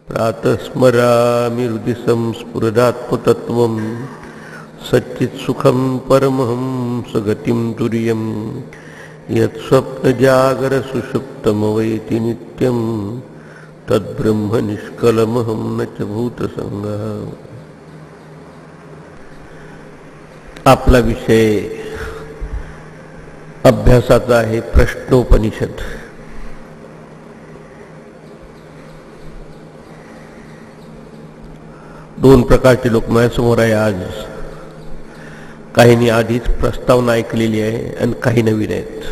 प्रातस्मरामि हृदि संस्फुरदात्मतत्त्वं सच्चित्सुखं परमहंसगतिं तुर्यं यत्स्वप्नजागरसुषुप्तमवैति नित्यं तद्ब्रह्म निष्कलमहं न च भूतसंगः। आपला विषय अभ्यासाचा आहे प्रश्नोपनिषद। दोन प्रकारचे लोक माझ्यासमोर आहे आज। काहींनी आधीच प्रस्तावना ऐकलेली आहे आणि काही नवीन आहेत।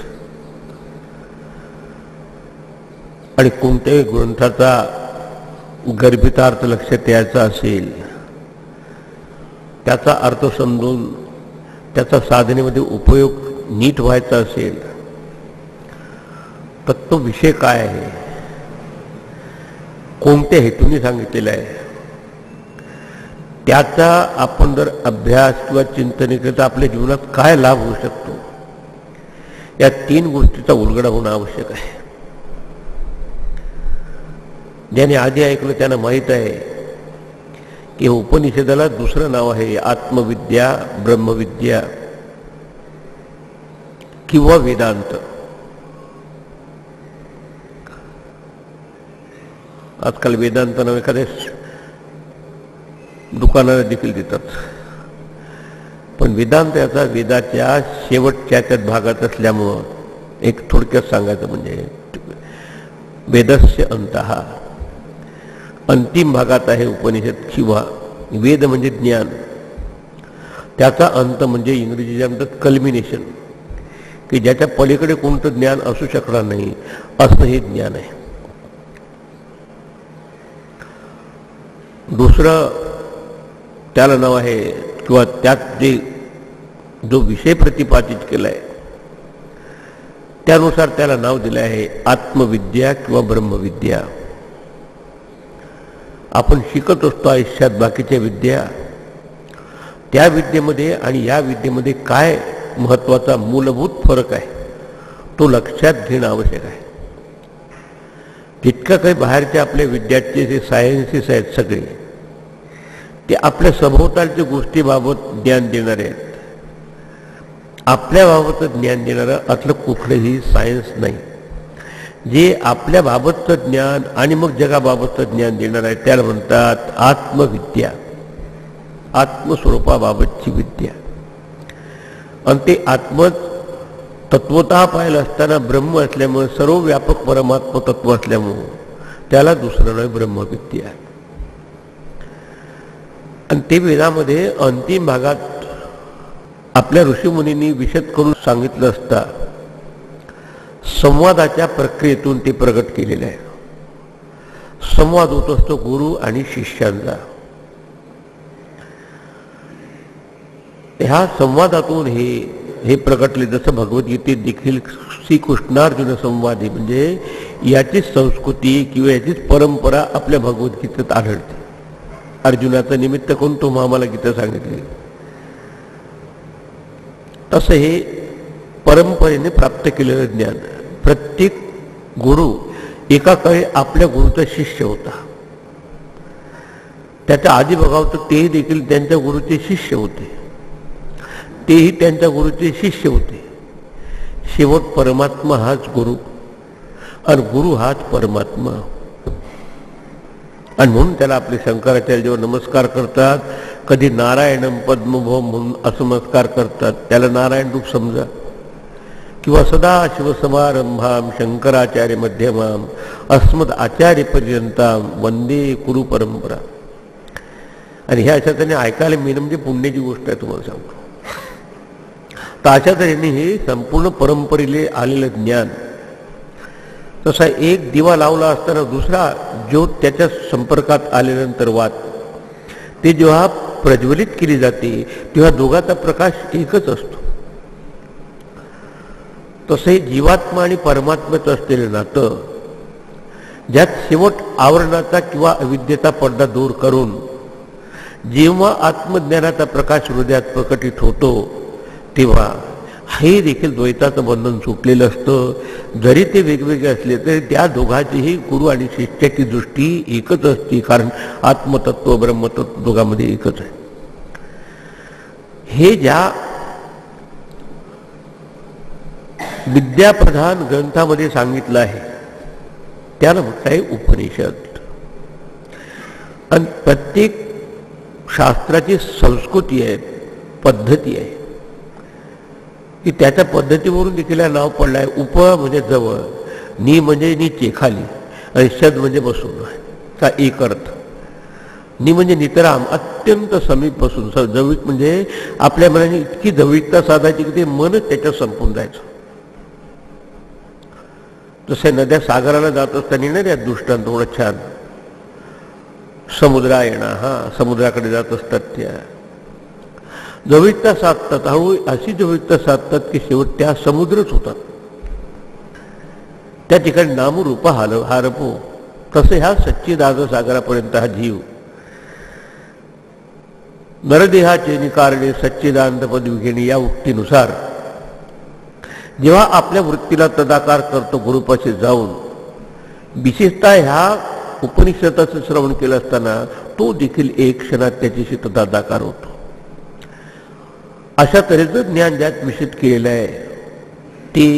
आणि कोणत्याही ग्रंथाचा गर्भितार्थ लक्षात यायचा असेल, त्याचा अर्थ समजून त्याचा साधनेमध्ये उपयोग नीट व्हायचा असेल तर तो विषय काय आहे, कोणत्या हेतूने सांगितलेला आहे, त्याचा आपण जर अभ्यास किंवा चिंतन केलं तर आपल्या जीवनात काय लाभ होऊ शकतो, या तीन गोष्टीचा उलगडा होणं आवश्यक आहे। ज्याने आधी ऐकलं त्यांना माहीत आहे की उपनिषदाला दुसरं नाव आहे आत्मविद्या, ब्रह्मविद्या किंवा वेदांत। आजकाल वेदांत नाव एखाद्या दुकानाला देखील देतात, पण वेदांत याचा वेदाच्या शेवटच्या त्यात भागात असल्यामुळं एक थोडक्यात सांगायचं म्हणजे वेदस्य अंतः, अंतिम भागात आहे उपनिषद किंवा वेद म्हणजे ज्ञान, त्याचा अंत म्हणजे इंग्रजीच्या म्हणतात कल्मिनेशन, की ज्याच्या पलीकडे कोणतं ज्ञान असू शकणार नाही असं हे ज्ञान आहे। दुसरं त्याला नाव आहे किंवा त्यात जो विषय प्रतिपादित केला आहे त्यानुसार त्याला नाव दिलं आहे आत्मविद्या किंवा ब्रह्मविद्या। आपण शिकत असतो आयुष्यात बाकीच्या विद्या, त्या विद्येमध्ये आणि या विद्येमध्ये काय महत्वाचा मूलभूत फरक आहे तो लक्षात घेणं आवश्यक आहे। जितकं काही बाहेरच्या आपल्या विद्यार्थी जे सायन्सेस आहेत सगळे ते आपल्या सभोवतालच्या गोष्टीबाबत ज्ञान देणारे आहेत, आपल्याबाबत ज्ञान देणारं असलं कुठलंही सायन्स नाही। जे आपल्या बाबतचं ज्ञान आणि मग जगाबाबतचं ज्ञान देणार आहे त्याला म्हणतात आत्मविद्या, आत्मस्वरूपाबाबतची विद्या। आणि ते आत्म तत्वतः पाहिलं असताना ब्रह्म असल्यामुळे, सर्व व्यापक परमात्म तत्व असल्यामुळे त्याला दुसरं नाही ब्रह्मविद्या। आणि ते वेदामध्ये अंतिम भागात आपल्या ऋषीमुनींनी विशद करून सांगितलं असता संवादाच्या प्रक्रियेतून ते प्रगट केलेलं आहे। संवाद होत असतो गुरु आणि शिष्यांचा। ह्या संवादातून हे प्रगटले, जसं भगवद्गीतेत देखील श्रीकृष्णार्जुन संवादी म्हणजे याची संस्कृती किंवा याचीच परंपरा आपल्या भगवद्गीतेत आढळते। अर्जुनाचं निमित्त करून तो आम्हाला गीता सांगितली। तसं हे परंपरेने प्राप्त केलेलं ज्ञान, प्रत्येक गुरु एका काळी आपल्या गुरुचा शिष्य होता। त्याच्या आधी बघावं तर तेही देखील त्यांच्या गुरुचे शिष्य होते, तेही त्यांच्या गुरुचे शिष्य होते। शेवट परमात्मा हाच गुरु आणि गुरु हाच परमात्मा। आणि म्हणून त्याला आपले शंकराचार्य जेव्हा नमस्कार करतात, कधी नारायणम पद्मभव म्हणून असं नमस्कार करतात, त्याला नारायण रूप समजा, किंवा सदाशिवसमारंभाम शंकराचार्य मध्यमाम अस्मद आचार्य पर्यंताम वंदे कुरु परंपरा। आणि ह्या अशा त्यांनी ऐकायला मिळणं म्हणजे पुण्याची गोष्ट आहे, तुम्हाला सांगतो। तर अशा तऱ्हेने हे संपूर्ण परंपरेले आलेलं ज्ञान, तसा एक दिवा लावला असताना दुसरा ज्योत त्याच्या संपर्कात आल्यानंतर वात, ते जेव्हा प्रज्वलित केली जाते तेव्हा दोघांचा प्रकाश एकच असतो। तसे जीवात्मा आणि परमात्म्याचं असलेलं नातं, ज्यात शेवट आवरणाचा किंवा अविद्येचा पडदा दूर करून जेव्हा आत्मज्ञानाचा प्रकाश हृदयात प्रकटित होतो तेव्हा हे देखील द्वैताचं बंधन सुटलेलं असतं. जरी ते वेगवेगळे असले तरी त्या दोघांचीही गुरु आणि शिष्याची दृष्टी एकच असते, कारण आत्मतत्व ब्रह्मतत्व दोघांमध्ये एकच आहे. हे ज्या विद्याप्रधान ग्रंथामध्ये सांगितलं आहे त्याला म्हटलं आहे उपनिषद. आणि प्रत्येक शास्त्राची संस्कृती आहे, पद्धती आहे की त्याच्या पद्धतीवरून देखील नाव पडलं आहे. उप म्हणजे जवळ, नि म्हणजे नीचे खाली, आणि शद म्हणजे बसून चा एक अर्थ. नि म्हणजे नितराम, अत्यंत समीप बसून. जवळीक म्हणजे आपल्या मनाने इतकी जवळीकता साधायची की ते मनच त्याच्यात संपून जायचं. जसे नद्या सागराला जात असताना ना त्या दृष्टांत थोडं छान, समुद्रायणा, समुद्राकडे जात असतात त्या जवळीकता साधतात, हळूहळू अशी जवळीकता साधतात की शेवट त्या समुद्रच होतात. त्या ठिकाणी नामरूप हारपो. तसे ह्या सच्चिदानंद सागरापर्यंत हा जीव नरदेहाचे निकारणे सच्चिदानंद पदविघेणी या उक्तीनुसार जेव्हा आपल्या वृत्तीला तदाकार करतो गुरुपाशी जाऊन, विशेषतः ह्या उपनिषदाचं श्रवण केलं असताना तो देखील एक क्षणात त्याच्याशी तदाकार होतो. अशा तऱ्हेचं ज्ञान ज्यात विषित केलेलं आहे ते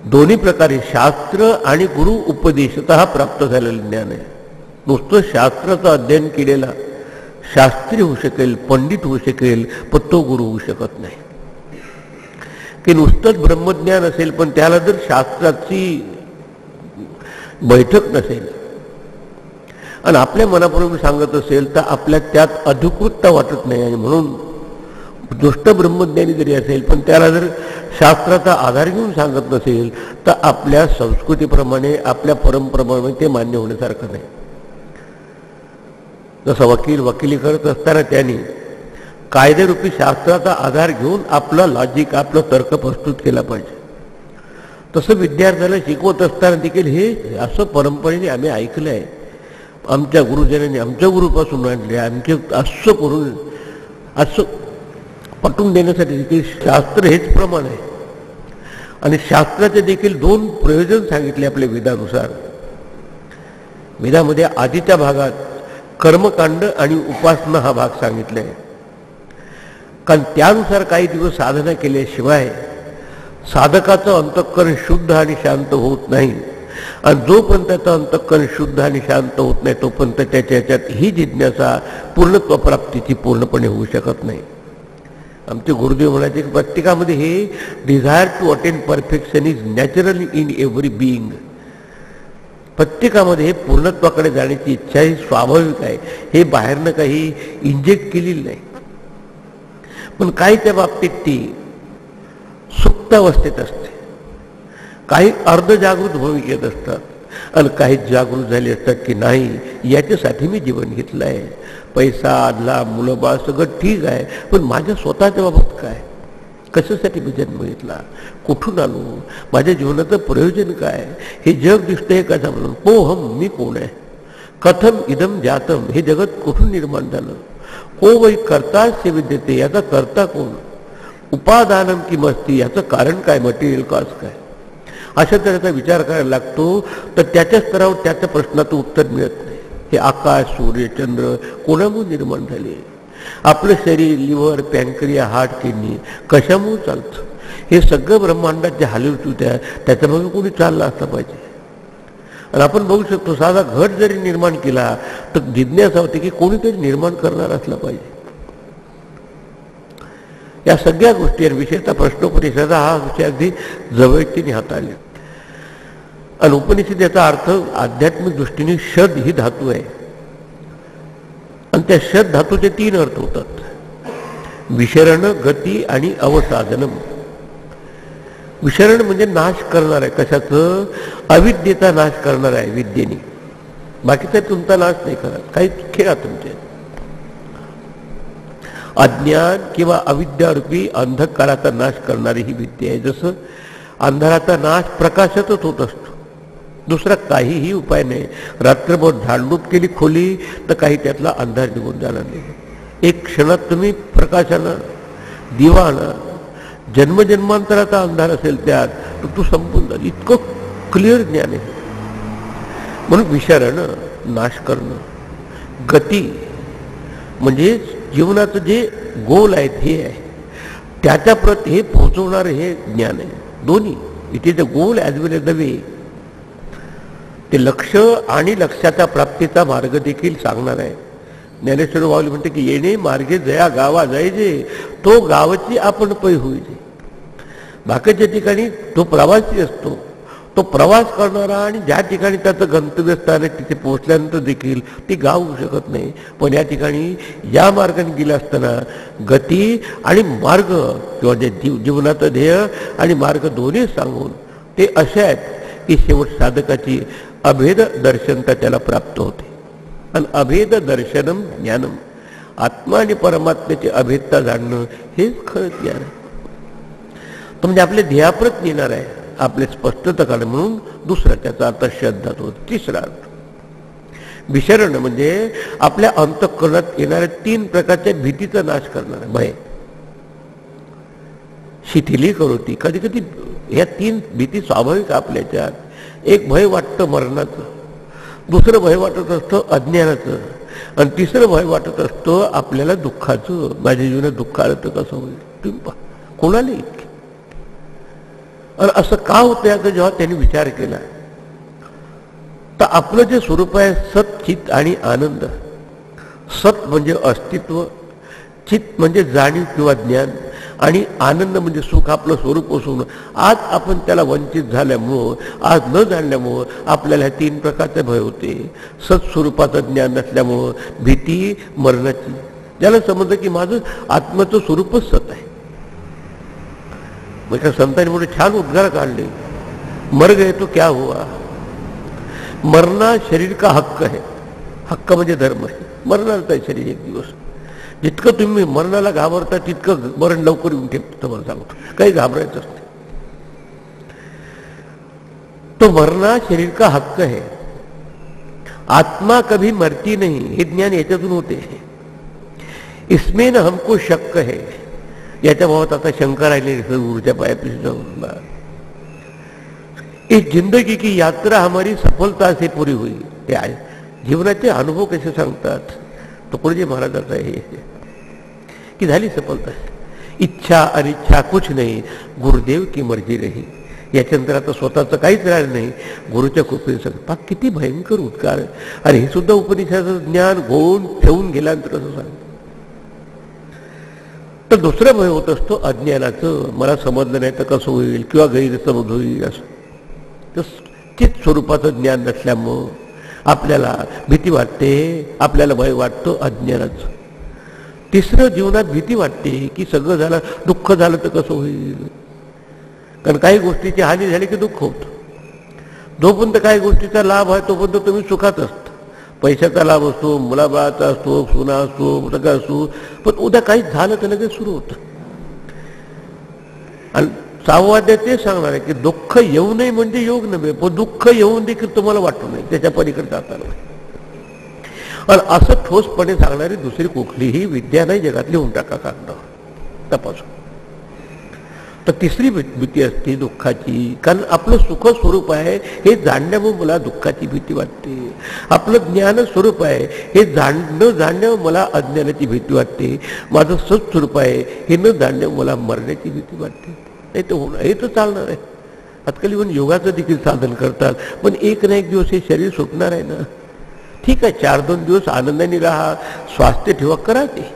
दोन्ही प्रकारे शास्त्र आणि गुरु उपदेशतः प्राप्त झालेलं ज्ञान आहे. नुसतं शास्त्राचं अध्ययन केलेला शास्त्री होऊ शकेल, पंडित होऊ शकेल, पण तो गुरु होऊ शकत नाही. की नुसतंच ब्रह्मज्ञान असेल पण त्याला जर शास्त्राची बैठक नसेल आणि आपल्या मनाप्रमाणे सांगत असेल तर आपल्या त्यात अधिकृतता वाटत नाही. आणि म्हणून दुष्ट ब्रह्मज्ञानी जरी असेल पण त्याला जर शास्त्राचा आधार घेऊन सांगत नसेल तर आपल्या संस्कृतीप्रमाणे, आपल्या परंपरेप्रमाणे ते मान्य होण्यासारखं नाही. जसं वकिली करत असताना त्यांनी कायदेरूपी शास्त्राचा आधार घेऊन आपला लॉजिक, आपला तर्क प्रस्तुत केला पाहिजे. तसं विद्यार्थ्याला शिकवत असताना देखील हे असं परंपरेने आम्ही ऐकलं आहे, आमच्या गुरुजनांनी आमच्या गुरुपासून आणले, आमचे असं करून असं पटवून देण्यासाठी देखील शास्त्र हेच प्रमाण आहे. आणि शास्त्राचे देखील दोन प्रयोजन सांगितले आपल्या वेदानुसार. वेदामध्ये आधीच्या भागात कर्मकांड आणि उपासना हा भाग सांगितला आहे. कारण त्यानुसार काही दिवस साधना केल्याशिवाय साधकाचं अंतःकरण शुद्ध आणि शांत होत नाही. आणि जोपर्यंत त्याचं अंतःकरण शुद्ध आणि शांत होत नाही तोपर्यंत त्याच्या ह्याच्यात ही जिज्ञासा पूर्णत्वप्राप्तीची पूर्णपणे होऊ शकत नाही. आमचे गुरुदेव म्हणायचे की प्रत्येकामध्ये हे desire to attain perfection is natural in every being. प्रत्येकामध्ये हे पूर्णत्वाकडे जाण्याची इच्छा ही स्वाभाविक आहे, हे बाहेरनं काही इंजेक्ट केलेली नाही. पण काहीच्या बाबतीत ती सुप्त अवस्थेत असते, काही अर्धजागृत भूमिकेत असतात आणि काही जागृत झाले असतात की नाही याच्यासाठी मी जीवन घेतलं आहे. पैसा, आदला, मुलं बाळ सगळं ठीक आहे, पण माझ्या स्वतःच्या बाबत काय, कशासाठी मी जन्म घेतला, कुठून आलो, माझ्या जीवनाचं प्रयोजन काय, हे जग दिसतंय कशा म्हणून, कोहम मी कोण आहे, कथम इदम जातम हे जगत कुठून निर्माण झालं, को वै कर्ता से विद्यते याचा कर्ता कोण, उपादानम की मस्ती याचं कारण काय, मटेरियल कॉज काय, अशा तऱ्हेचा विचार करायला लागतो. तर त्याच्या स्तरावर त्याच्या प्रश्नाचं उत्तर मिळत नाही. हे आकाश, सूर्य, चंद्र कोणामुळे निर्माण झाले, आपलं शरीर, लिव्हर, पॅनक्रिया, हार्ट, किडनी कशामुळे चालतं, हे सगळं ब्रह्मांडात जे हालवत त्याच्यामागे कोणी चाललं असलं पाहिजे. आणि आपण बघू शकतो साधा घट जरी निर्माण केला तर जिज्ञासा होते की कोणीतरी निर्माण करणार असलं पाहिजे. या सगळ्या गोष्टींवर विशेषतः प्रश्नोपनिषद हा विषय अगदी जवळकीने हाताळले. आणि उपनिषद याचा अर्थ आध्यात्मिक दृष्टीने शद ही धातू आहे. आणि त्या शद धातूचे तीन अर्थ होतात, विशरण, गती आणि अवसाधनम. विशरण म्हणजे नाश करणार आहे, कशाचं, अविद्येचा नाश करणार आहे विद्येने, बाकीचा तुमचा नाश नाही करत, काही खेळा तुमचे. अज्ञान किंवा अविद्यारूपी अंधकाराचा नाश करणारी ही विद्या आहे. जसं अंधाराचा नाश प्रकाशातच होत असतो, दुसरा काहीही उपाय नाही. रात्रभर झाडलूट केली खोली तर काही त्यातला अंधार निघून जाणार नाही. एक क्षणात तुम्ही प्रकाशानं दिवा आणा, जन्मजन्मांतराचा अंधार असेल त्यात तर तू संपून जा. इतकं क्लिअर ज्ञान आहे. म्हणून विसरणं, नाश करणं, गती म्हणजे जीवनाचं जे गोल आहेत हे आहे, त्याच्या प्रत हे पोहोचवणारं हे ज्ञान आहे. दोन्ही, it is the goal as well as the way. ते लक्ष आणि लक्षाच्या प्राप्तीचा मार्ग देखील सांगणार आहे. ज्ञानेश्वर माऊली म्हणते की येणे मार्गे जया गावा जायचे, तो गावची आपण पै होईजे. बाकीच्या ठिकाणी तो प्रवासी असतो, तो प्रवास करणारा, आणि ज्या ठिकाणी त्याचं गंतव्यस्थान आहे तिथे पोहोचल्यानंतर देखील ती गाव होऊ शकत नाही. पण या ठिकाणी या मार्गाने गेलं असताना गती आणि मार्ग किंवा जे जीवनाचं ध्येय आणि मार्ग दोन्ही सांगून ते असे आहेत की शेवट साधकाची अभेद दर्शनता त्याला प्राप्त होते. आणि अभेद दर्शनम ज्ञानम, आत्मा आणि परमात्म्याची अभेदता जाणणं हेच खरं ज्ञान आहे. तो म्हणजे आपल्या ध्येयाप्रत येणार आहे, आपले स्पष्टता काढणं. म्हणून दुसरा त्याचा अर्थ श्रद्धा होतो. तिसरा अर्थ विसरणं म्हणजे आपल्या अंतःकरणात येणाऱ्या 3 प्रकारच्या भीतीचा नाश करणार. भय, शिथिली करोती. कधी कधी या 3 भीती स्वाभाविक आपल्याच्यात. एक भय वाटतं मरणाचं, दुसरं भय वाटत असतं अज्ञानाचं, आणि तिसरं भय वाटत असतं आपल्याला दुःखाचं. माझ्या जीवनात दुःख आलं तर कसं होईल. तुम्ही पहा कोणाला इतके. आणि असं का होतं याचा जेव्हा त्यांनी विचार केला तर आपलं जे स्वरूप आहे सत, चित आणि आनंद. सत म्हणजे अस्तित्व, चित म्हणजे जाणीव किंवा ज्ञान, आणि आनंद म्हणजे सुख, आपलं स्वरूप असून आज आपण त्याला वंचित झाल्यामुळं, आज न जाणल्यामुळं आपल्याला 3 प्रकारचे भय होते. सत्स्वरूपाचं ज्ञान नसल्यामुळं भीती मरणाची. ज्याला समजलं की माझं आत्म्याचं स्वरूपच सत आहे. मग त्या संतांनी मोठे छान उद्गार काढले. मर गए तो क्या हुआ, मरना शरीर का हक्क है. हक्क म्हणजे धर्म आहे. मरणारच आहे शरीर एक दिवस. जितकं तुम्ही मरणाला घाबरता तितकं मरण लवकर येऊन ठेवतं. मला सांगतो, काही घाबरायचं असते. तो मरना शरीर का हक्क है, आत्मा कभी मरती नहीं, हे ज्ञान याच्यातून होते. इसमें न हमको शक है. याच्या भावात आता शंका राहिली गुरुच्या पायापाशी जाऊन. इस जिंदगी की यात्रा हमारी सफलता से पूरी हुई. ते आहे जीवनाचे अनुभव कसे सांगतात. तुकडोजी महाराजांचा हे की झाली सफलता. इच्छा अनिच्छा कुछ नाही, गुरुदेव की मर्जी रही. याच्यानंतर आता स्वतःचं काहीच राहिलं नाही, गुरुच्या कृपेने सगळं. किती भयंकर उद्गार. आणि हे सुद्धा उपनिषदाचं ज्ञान घोळून ठेवून गेल्यानंतर असं सांग. तर दुसरं भय होत असतो अज्ञानाचं. मला समजलं नाही तर कसं होईल, किंवा गैरसमज होईल असं. तर चित स्वरूपाचं ज्ञान नसल्यामुळं आपल्याला भीती वाटते, आपल्याला भय वाटतं अज्ञानाचं. तिसरं जीवनात भीती वाटते की सगळं झालं, दुःख झालं तर कसं होईल. कारण काही गोष्टीची हानी झाली की दुःख होतं. जोपर्यंत काही गोष्टीचा लाभ आहे तोपर्यंत तुम्ही सुखात असता. पैशाचा लाभ असतो, मुलाबाळाचा असतो, सुना असतो, सगळं असतो. पण उद्या काही झालं तर लगेच सुरू होतं. आणि 6वा अध्याय ते सांगणार आहे की दुःख येऊ नये म्हणजे योग नव्हे, पण दुःख येऊन देखील तुम्हाला वाटू नये, त्याच्या पलीकडे जाता नाही. आणि असं ठोसपणे सांगणारी दुसरी कुठलीही विद्या नाही जगात. लिहून टाका कागदावर, तपासून. तर तिसरी भीती असते दुःखाची. कारण आपलं सुख स्वरूप आहे हे जाणण्यामुळे मला दुःखाची भीती वाटते. आपलं ज्ञान स्वरूप आहे हे जाणण्यामुळे मला अज्ञानाची भीती वाटते. माझं सत्स्वरूप आहे हे न जाणण्यामुळे मला मरण्याची भीती वाटते. नाही तर होणार, हे तर चालणार आहे. आजकाल इव्हन योगाचं देखील साधन करतात, पण एक ना एक दिवस हे शरीर सुटणार आहे ना. ठीक आहे, 4-2 दिवस आनंदाने राहा, स्वास्थ्य ठेवा, करा ते,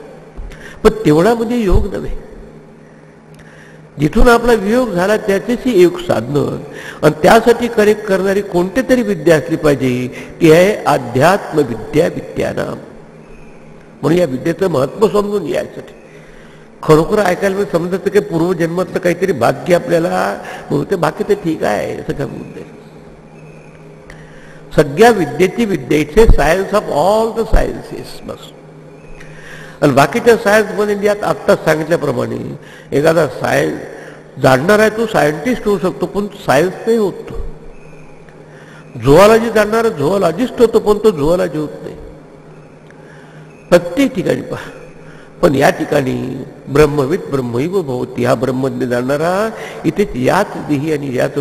पण तेवढा म्हणजे योग नव्हे. जिथून आपला वियोग झाला त्याच्याशी योग साधणं. आणि त्यासाठी करेक्ट करणारी कोणती तरी विद्या असली पाहिजे, ती आहे अध्यात्म विद्या विद्यानाम. म्हणून या विद्येचं महत्त्व समजून यायसाठी खरोखर ऐकायला समजायचं की पूर्वजन्मातलं काहीतरी भाग्य आपल्याला ते. बाकी तर ठीक आहे, असं काय मुद्दे. सगळ्या विद्येची विद्या, it's science of all the sciences बस. आणि बाकीच्या सायन्समध्ये यात आत्ताच सांगितल्याप्रमाणे एखादा सायन्स जाणणार आहे तो सायंटिस्ट होऊ शकतो, पण सायन्स नाही होत. झुऑलॉजी जाणणारा झुऑलॉजिस्ट होतो, पण तो झुऑलॉजी होत नाही. प्रत्येक ठिकाणी पहा पण या ठिकाणी ब्रह्मविद ब्रह्मैव भवती, हा ब्रह्मज्ञ जाणणारा इथेच याच देही आणि याच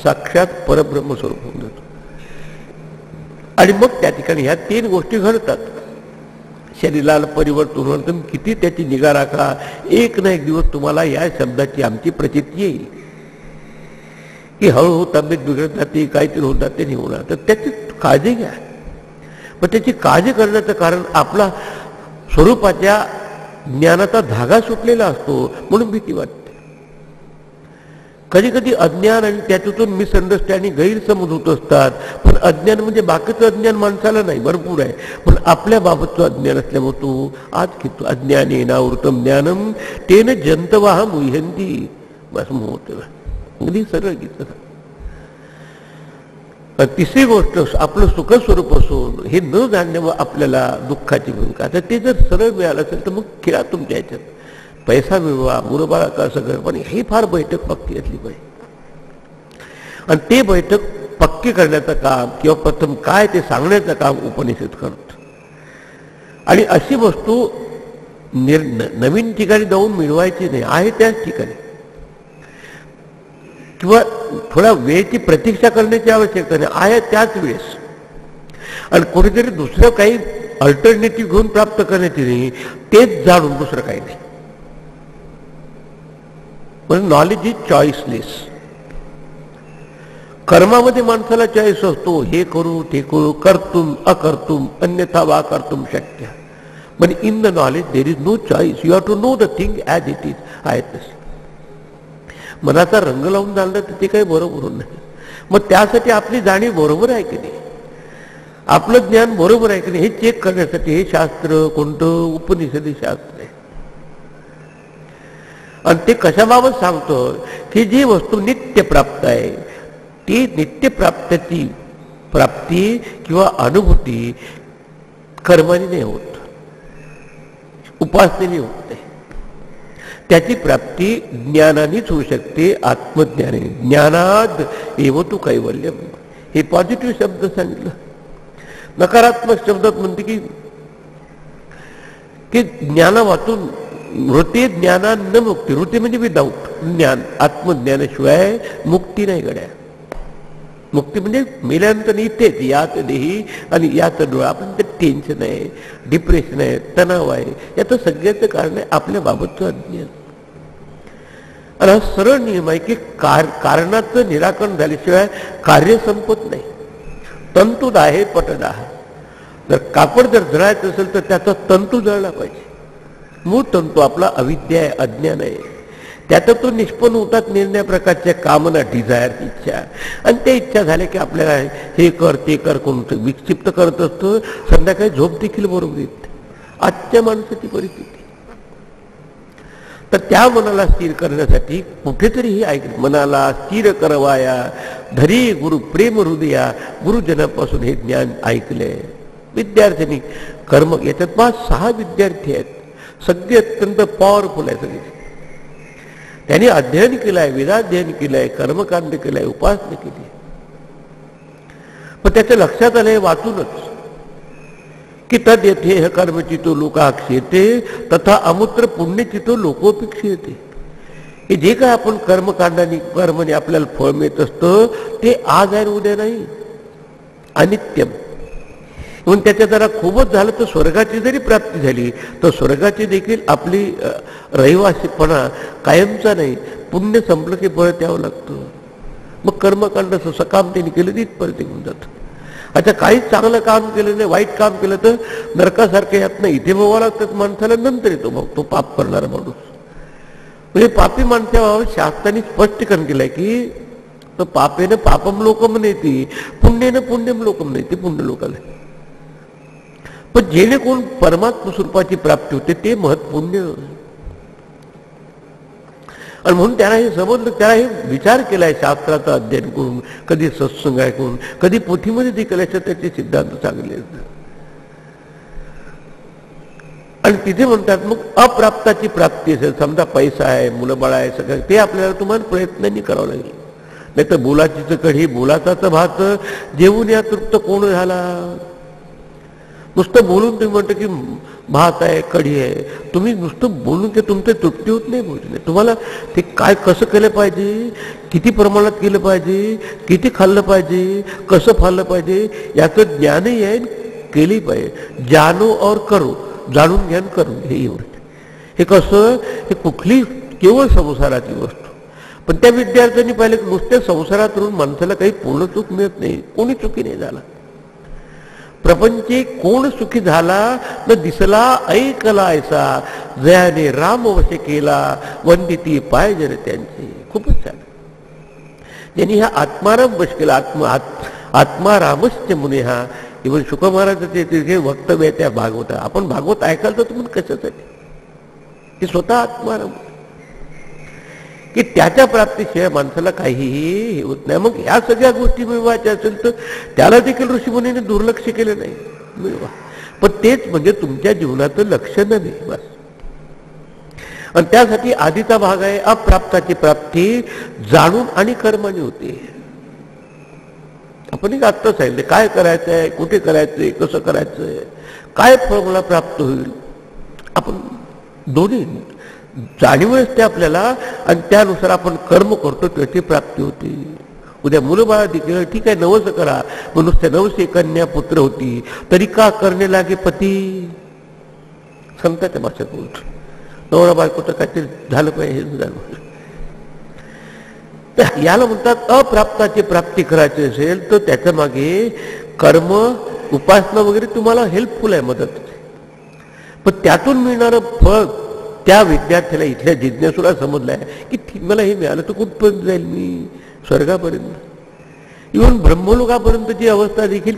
साक्षात परब्रह्म स्वरूप होऊन जातो. आणि मग त्या ठिकाणी ह्या 3 गोष्टी घडतात. शरीराला परिवर्तन होणं, तुम्ही किती त्याची निगा राखा, एक ना एक दिवस तुम्हाला या शब्दाची आमची प्रचिती येईल की हळूहळू तब्येत बिघडत जाते, काहीतरी होत जाते, नाही होणार. तर त्याची काळजी घ्या. पण त्याची काळजी करण्याचं कारण आपला स्वरूपाच्या ज्ञानाचा धागा सुटलेला असतो म्हणून भीती वाटते. कधी कधी अज्ञान आणि त्याच्यातून मिसअंडरस्टँडिंग, गैरसमज होत असतात. पण अज्ञान म्हणजे बाकीचं अज्ञान माणसाला नाही, भरपूर आहे. पण आपल्या बाबतचं अज्ञान असल्यामुळे तो आज घेतो. अज्ञानेनावृतम ज्ञानम तेन जंतवाह मुह्यंती, बस होतं. अगदी सरळ घेतलं. तिसरी गोष्ट, आपलं सुखस्वरूप असून हे न जाणण्यावर आपल्याला दुःखाची भूमिका. आता ते जर सरळ मिळालं असेल तर मग खेळा तुमच्या ह्याच्यात, पैसा मिळवा, मुलबाळा कसं कर, पण हे फार बैठक पक्की असली पाहिजे. आणि ते बैठक पक्की करण्याचं काम किंवा प्रथम काय ते सांगण्याचं काम उपनिषद करत. आणि अशी वस्तू नवीन ठिकाणी जाऊन मिळवायची नाही, आहे त्याच ठिकाणी, किंवा थोड्या वेळेची प्रतीक्षा करण्याची आवश्यकता नाही, आहे त्याच वेळेस. आणि कोणीतरी दुसरं काही अल्टरनेटिव्ह घेऊन प्राप्त करण्याची नाही, तेच जाणून दुसरं काही नाही. म्हणजे नॉलेज इज चॉईसलेस. कर्मामध्ये माणसाला चॉईस असतो, हे करू ते करू, कर्तुम अकर्तुम अन्यथा वा कर्तुम शक्य. पण in the knowledge there is no choice. You have to know the thing as it is. आहे तसं. मनाचा रंग लावून चाललं तर ते काही बरोबर नाही. मग त्यासाठी आपली जाणीव बरोबर आहे की नाही, आपलं ज्ञान बरोबर आहे की नाही, हे चेक करण्यासाठी हे शास्त्र कोणतं, उपनिषदी शास्त्र आहे. आणि ते कशाबाबत सांगतो की जी वस्तू नित्य प्राप्त आहे, ती नित्य प्राप्तीची प्राप्ती किंवा अनुभूती कर्माने नाही होत, उपासनेने होत नाही. त्याची प्राप्ती ज्ञानानेच होऊ शकते, आत्मज्ञानाने. ज्ञानाद एव तू कैवल्यम, हे पॉझिटिव्ह शब्द सांगितलं. नकारात्मक शब्दात म्हणते की ज्ञाना वाचून वृत्ती ज्ञाना न मुक्ती. वृत्ती म्हणजे विदाऊट ज्ञान, आत्मज्ञानाशिवाय मुक्ती नाही गड्या. मुक्ती म्हणजे मेल्यानंतर इथेच यात देही आणि यात डोळा. आपण ते टेन्शन आहे, डिप्रेशन आहे, तणाव आहे, याचं सगळ्याचं कारण आहे आपल्या बाबतचं अज्ञान. आणि हा सरळ नियम आहे की कारणाचं निराकरण झाल्याशिवाय कार्य संपत नाही. तंतू आहे पटद आहे. जर कापड जर जळायचं असेल तर त्याचा तंतू जळला पाहिजे. मूळ तंतू आपला अविद्या आहे, अज्ञान आहे. त्यातून निष्पन्न होतात निर्णय प्रकारच्या कामना, डिझायर, इच्छा. आणि त्या इच्छा झाल्या की आपल्याला हे कर ते कर कोणतं विक्षिप्त करत असतं. संध्याकाळी झोप देखील बरोबर येत. आजच्या माणसाची परिस्थिती. तर त्या मनाला स्थिर करण्यासाठी कुठेतरी हे ऐक, मनाला स्थिर करवाया धरी गुरु प्रेम हृदया, गुरुजनापासून हे ज्ञान ऐकलंय. विद्यार्थ्यांनी कर्म, याच्यात 5-6 विद्यार्थी आहेत, सगळे अत्यंत पॉवरफुल आहे. सगळे त्यांनी अध्ययन केलंय, वेदाध्ययन केलंय, कर्मकांड केलंय, उपासना केली. पण त्याच्या लक्षात आलंय वाचूनच की तद येथे कर्मचितो लोकाक्षेते तथा अमूत्र पुण्यचितो लोकोपेक्षेते. हे जे काय आपण कर्मकांडाने कर्मने आपल्याला फळ मिळत असतं ते आज आहे उद्या नाही, अनित्यम. म्हणून त्याच्या जरा खूपच झालं तर स्वर्गाची जरी प्राप्ती झाली तर स्वर्गाची देखील आपली रहिवासीपणा कायमचा नाही. पुण्य संपलं की परत यावं लागतं. मग कर्मकांड सकामतेने केलं तिथपर्यंत घेऊन जातं. अच्छा, काहीच चांगलं काम केलं नाही, वाईट काम केलं तर नरकासारखे यात नाही इथे भोगावं लागतं माणसाला. नंतर येतो मग तो पाप करणारा माणूस. म्हणजे पापी माणसाबाबत शास्त्राने स्पष्टीकरण केलंय की तो पापेनं पापम लोकम नेती, पुण्येनं पुण्यम लोकम नेती, पुण्य लोकाला. पण जेणेकरून परमात्म स्वरूपाची प्राप्ती होते ते महत्पुण्य. आणि म्हणून त्याला हे समजलं, त्याला हे विचार केलाय शास्त्राचा अध्ययन करून, कधी सत्संग ऐकून, कधी पोथीमध्ये देखील त्याचे सिद्धांत चांगले. आणि तिथे म्हणतात मग अप्राप्ताची प्राप्ती असेल, समजा पैसा आहे, मुलं बाळ आहे, सगळं ते आपल्याला तुम्हाला प्रयत्नांनी करावं लागेल. नाही तर बोलाचीच कढी बोलाचाच भात जेवून या तृप्त कोण झाला. नुसतं बोलून तुम्ही म्हणतो की भात आहे, कढी आहे. तुम्ही नुसतं बोलून ते तुमचं तृप्ती होत नाही भोजन. तुम्हाला ते काय कसं केलं पाहिजे, किती प्रमाणात केलं पाहिजे, किती खाल्लं पाहिजे, कसं खाल्लं पाहिजे याचं ज्ञानही आहे, केली पाहिजे. जानो और करो, जाणून घ्या करून हे एवढं. हे कसं, हे कुठली केवळ संसाराची वस्तू. पण त्या विद्यार्थ्यांनी पाहिलं की नुसत्या संसारात राहून माणसाला काही पूर्ण सुख मिळत नाही. कोणी सुखी नाही झाला. प्रपंचे कोण सुखी झाला न दिसला ऐकला ऐसा, जयाने राम वश केला वंदिती पाय जर त्यांचे. खूपच छान. ज्यांनी हा आत्माराम वश केला. आत्मारामश्च मुने. हा इव्हन शुक महाराजांचे तिथे वक्तव्य आहे त्या भागवत. आपण भागवत ऐकाल तर तुम्ही कशासाठी, ते स्वतः आत्माराम की त्याच्या प्राप्तीशिवाय माणसाला काहीही होत नाही. मग या सगळ्या गोष्टी मिळवायच्या असेल तर त्याला देखील ऋषीमुनीने दुर्लक्ष केलं नाही. मिळवा, पण तेच म्हणजे तुमच्या जीवनाचं लक्षण नाही बस. आणि त्यासाठी आधीचा भाग आहे अप्राप्ताची प्राप्ती जाणून आणि कर्माने होते. आपण एक आत्ता सांगितले काय करायचंय, कुठे करायचंय, कसं करायचंय, काय फळ मला प्राप्त होईल. आपण दोन्ही जाणीवच ते आपल्याला, आणि त्यानुसार आपण कर्म करतो त्याची प्राप्ती होती. उद्या मुलं बाळा दिलं ठीक आहे, नवस करा. मग नुसत्या नवसे कन्या पुत्र होती तरी का करणे लागे पती. संतांच्या भाषेत बोलतो. नवरा बायकोचं काहीतरी झालं पाहिजे, हे झालं. याला म्हणतात अप्राप्ताची प्राप्ती करायची असेल तर त्याच्या मागे कर्म उपासना वगैरे तुम्हाला हेल्पफुल आहे, मदत. पण त्यातून मिळणारं फळ त्या विद्यार्थ्याला, इथल्या जिज्ञासूला समजलं आहे की मला हे मिळालं तर कुठपर्यंत जाईल मी, स्वर्गापर्यंत. इव्हन ब्रह्मलोकापर्यंतची अवस्था देखील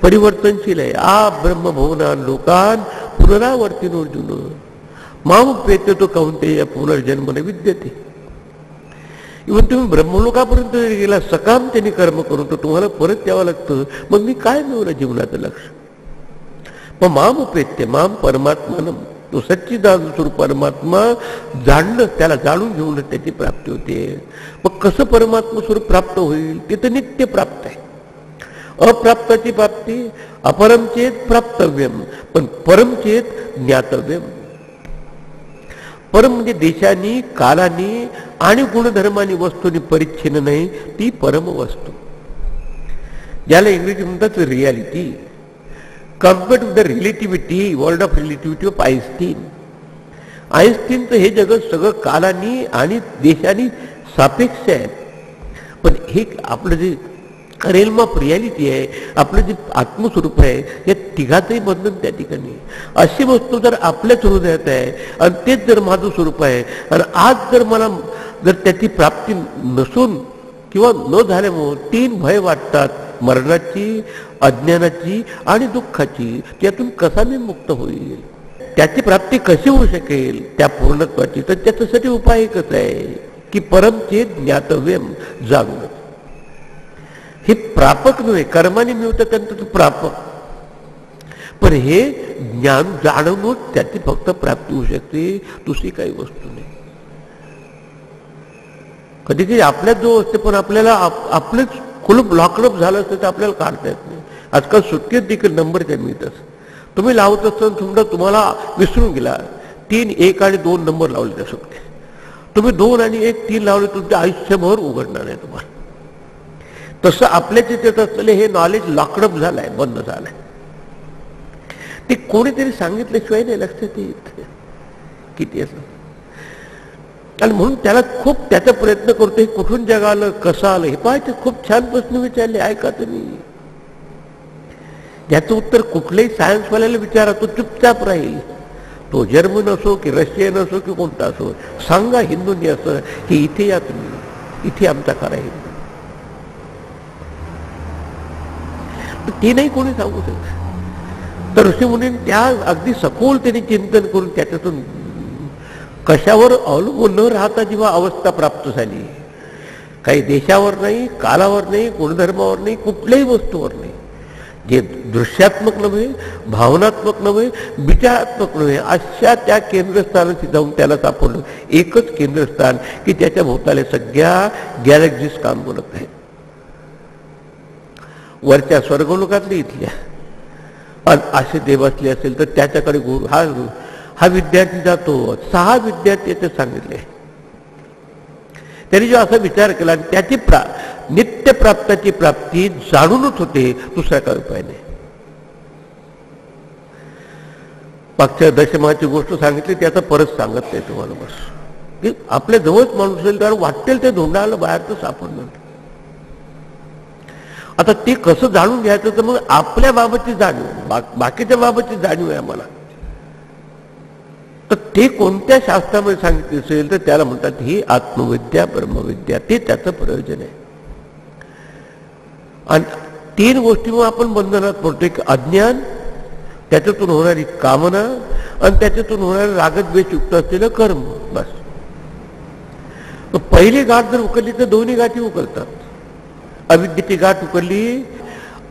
परिवर्तनशील आहे. ब्रह्मभुवनान लोकान पुनरावर्तिनोर्जुन मामुपेत्य तो कौंतेय पुनर्जन्म न विद्यते. इव्हन तुम्ही ब्रह्मलोकापर्यंत जरी गेला सकाम त्यांनी कर्म करून तर तुम्हाला परत यावं लागतं. मग मी काय मिळवलं जीवनाचं लक्ष. मग माम उपेत्य, माम परमात्मानं, तो सच्चिदानंद स्वरूप परमात्मा जाणलं, त्याला जाणून घेऊन त्याची प्राप्ती होते. मग कसं परमात्मा स्वरूप प्राप्त होईल, ते तर नित्य प्राप्त आहे. अप्राप्ताची प्राप्ती अपरमचेत प्राप्तव्यम, पण परमचेत ज्ञातव्यम. परम म्हणजे देशानी, कालानी आणि गुणधर्मानी वस्तूंनी परिच्छिन्न नाही, ती परम वस्तू. ज्याला इंग्रजी म्हणतात reality. compared with the relativity, world of relativity of Einstein. आइन्स्टीनचं हे जगत सगळं कालानी आणि देशानी सापेक्ष आहे. पण हे आपलं जे रेल्म ऑफ रियालिटी आहे, आपलं जे आत्मस्वरूप आहे, या तिघाचंही बंधन त्या ठिकाणी. अशी वस्तू जर आपल्याच हृदयात आहे आणि तेच जर माझं स्वरूप आहे, आणि आज जर मला जर त्याची प्राप्ती नसून किंवा न झाल्यामुळे 3 भय वाटतात, मरणाची, अज्ञानाची आणि दुःखाची. त्यातून कसा मी मुक्त होईल, त्याची प्राप्ती कशी होऊ शकेल त्या पूर्णत्वाची. तर त्याच्यासाठी उपाय एकच आहे की परमचेत ज्ञातव्यम, जाणून. हे प्रापक नव्हे, कर्माने मिळतं त्यांचं तो प्रापक. पण हे ज्ञान जाणूनच त्याची फक्त प्राप्ती होऊ शकते, दुसरी काही वस्तू नाही. कधी कधी आपल्याच जो असते, पण आपल्याला आपलेच कुलूप लॉकअप झालं असतं तर आपल्याला काढता येत नाही. आजकाल सुट्टीत देखील नंबर त्या मिळतात. तुम्ही लावत असताना समजा तुम्हाला विसरून गेला, 3, 1 आणि 2 नंबर लावले त्या सुट्टी. तुम्ही 2 आणि 1, 3 लावले, तुमच्या आयुष्यभर उघडणार नाही तुम्हाला. तसं आपल्याच इथे असलेले हे नॉलेज लॉकअप झालंय, बंद झालंय. ते कोणीतरी सांगितल्याशिवाय नाही लक्षात येत किती असं. आणि म्हणून त्याला खूप त्याचा प्रयत्न करतो, हे कुठून जग आलं, कसं आलं हे पाहायचं. खूप छान प्रश्न विचारले, ऐका तुम्ही. ज्याचं उत्तर कुठल्याही सायन्सवाल्याला विचारा, तो चुपचाप राहील. तो जर्मन असो की रशियन असो की कोणता असो, सांगा हिंदूंनी असं की इथे या तुम्ही, इथे आमचा खरा हिंदू. ते नाही कोणी सांगू शकत. तर ऋषीमुनींनी त्या अगदी सखोल त्यांनी चिंतन करून त्याच्यातून कशावर अवलंबून न राहता जेव्हा अवस्था प्राप्त झाली, काही देशावर नाही, कालावर नाही, गुणधर्मावर नाही, कुठल्याही वस्तूवर नाही, जे दृश्यात्मक नव्हे, भावनात्मक नव्हे, विचारात्मक नव्हे, अशा त्या केंद्रस्थानाशी जाऊन त्याला सापडलं एकच केंद्रस्थान की त्याच्या भोवताले सगळ्या गॅलेक्सीज काम करत आहेत. वरच्या स्वर्गलोकातली, इथल्या असे देवासले असेल तर त्याच्याकडे गुरु हा विद्यार्थी जातो. 6 विद्यार्थी याचे सांगितले. त्यांनी जो असा विचार केला आणि त्याची नित्य प्राप्ताची प्राप्ती जाणूनच होते, दुसरा काय उपाय नाही. मागच्या दशमाची गोष्ट सांगितली ती आता परत सांगत नाही तुम्हाला. बस की आपल्या जवळच माणूस असेल तर वाटेल ते धोंडाला बाहेर तर सापडणार. आता ते कसं जाणून घ्यायचं तर मग आपल्या बाबतची जाणीव, बाकीच्या बाबतची जाणीव आहे आम्हाला. तर ते कोणत्या शास्त्रामध्ये सांगितले असेल तर त्याला म्हणतात ही आत्मविद्या ब्रह्मविद्या. ते त्याचं प्रयोजन आहे. आणि 3 गोष्टीमुळे आपण बंधनात पडतो. एक अज्ञान, त्याच्यातून होणारी कामना आणि त्याच्यातून होणारे रागद्वेषयुक्त असलेलं कर्म. बस पहिली गाठ जर उकलली तर दोन्ही गाठी उकलतात. अविद्येची गाठ उकलली,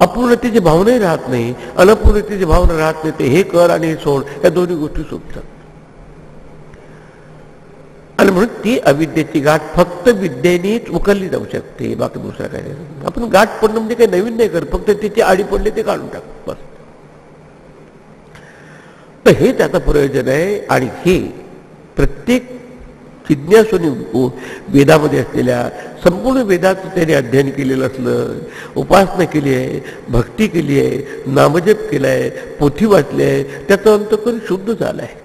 अपूर्णतेची भावनाही राहत नाही, अनपूर्णतेची भावना राहत नाही. ते हे कर आणि हे सोड या दोन्ही गोष्टी सुटतात. आणि म्हणून ती अविद्येची गाठ फक्त विद्येनेच उकलली जाऊ शकते, बाकी दुसरा काय नाही. आपण गाठ पडणं म्हणजे काही नवीन नाही करत, फक्त तिची आडी पडली ते काढून टाक बस. तर हे त्याचं प्रयोजन आहे. आणि हे प्रत्येक जिज्ञासूने वेदामध्ये असलेल्या संपूर्ण वेदाचं त्याने अध्ययन केलेलं असलं, उपासना केली आहे, भक्ती केली आहे, नामजप केला आहे, पोथी वाचली आहे, त्याचं अंतःकरण शुद्ध झालं आहे.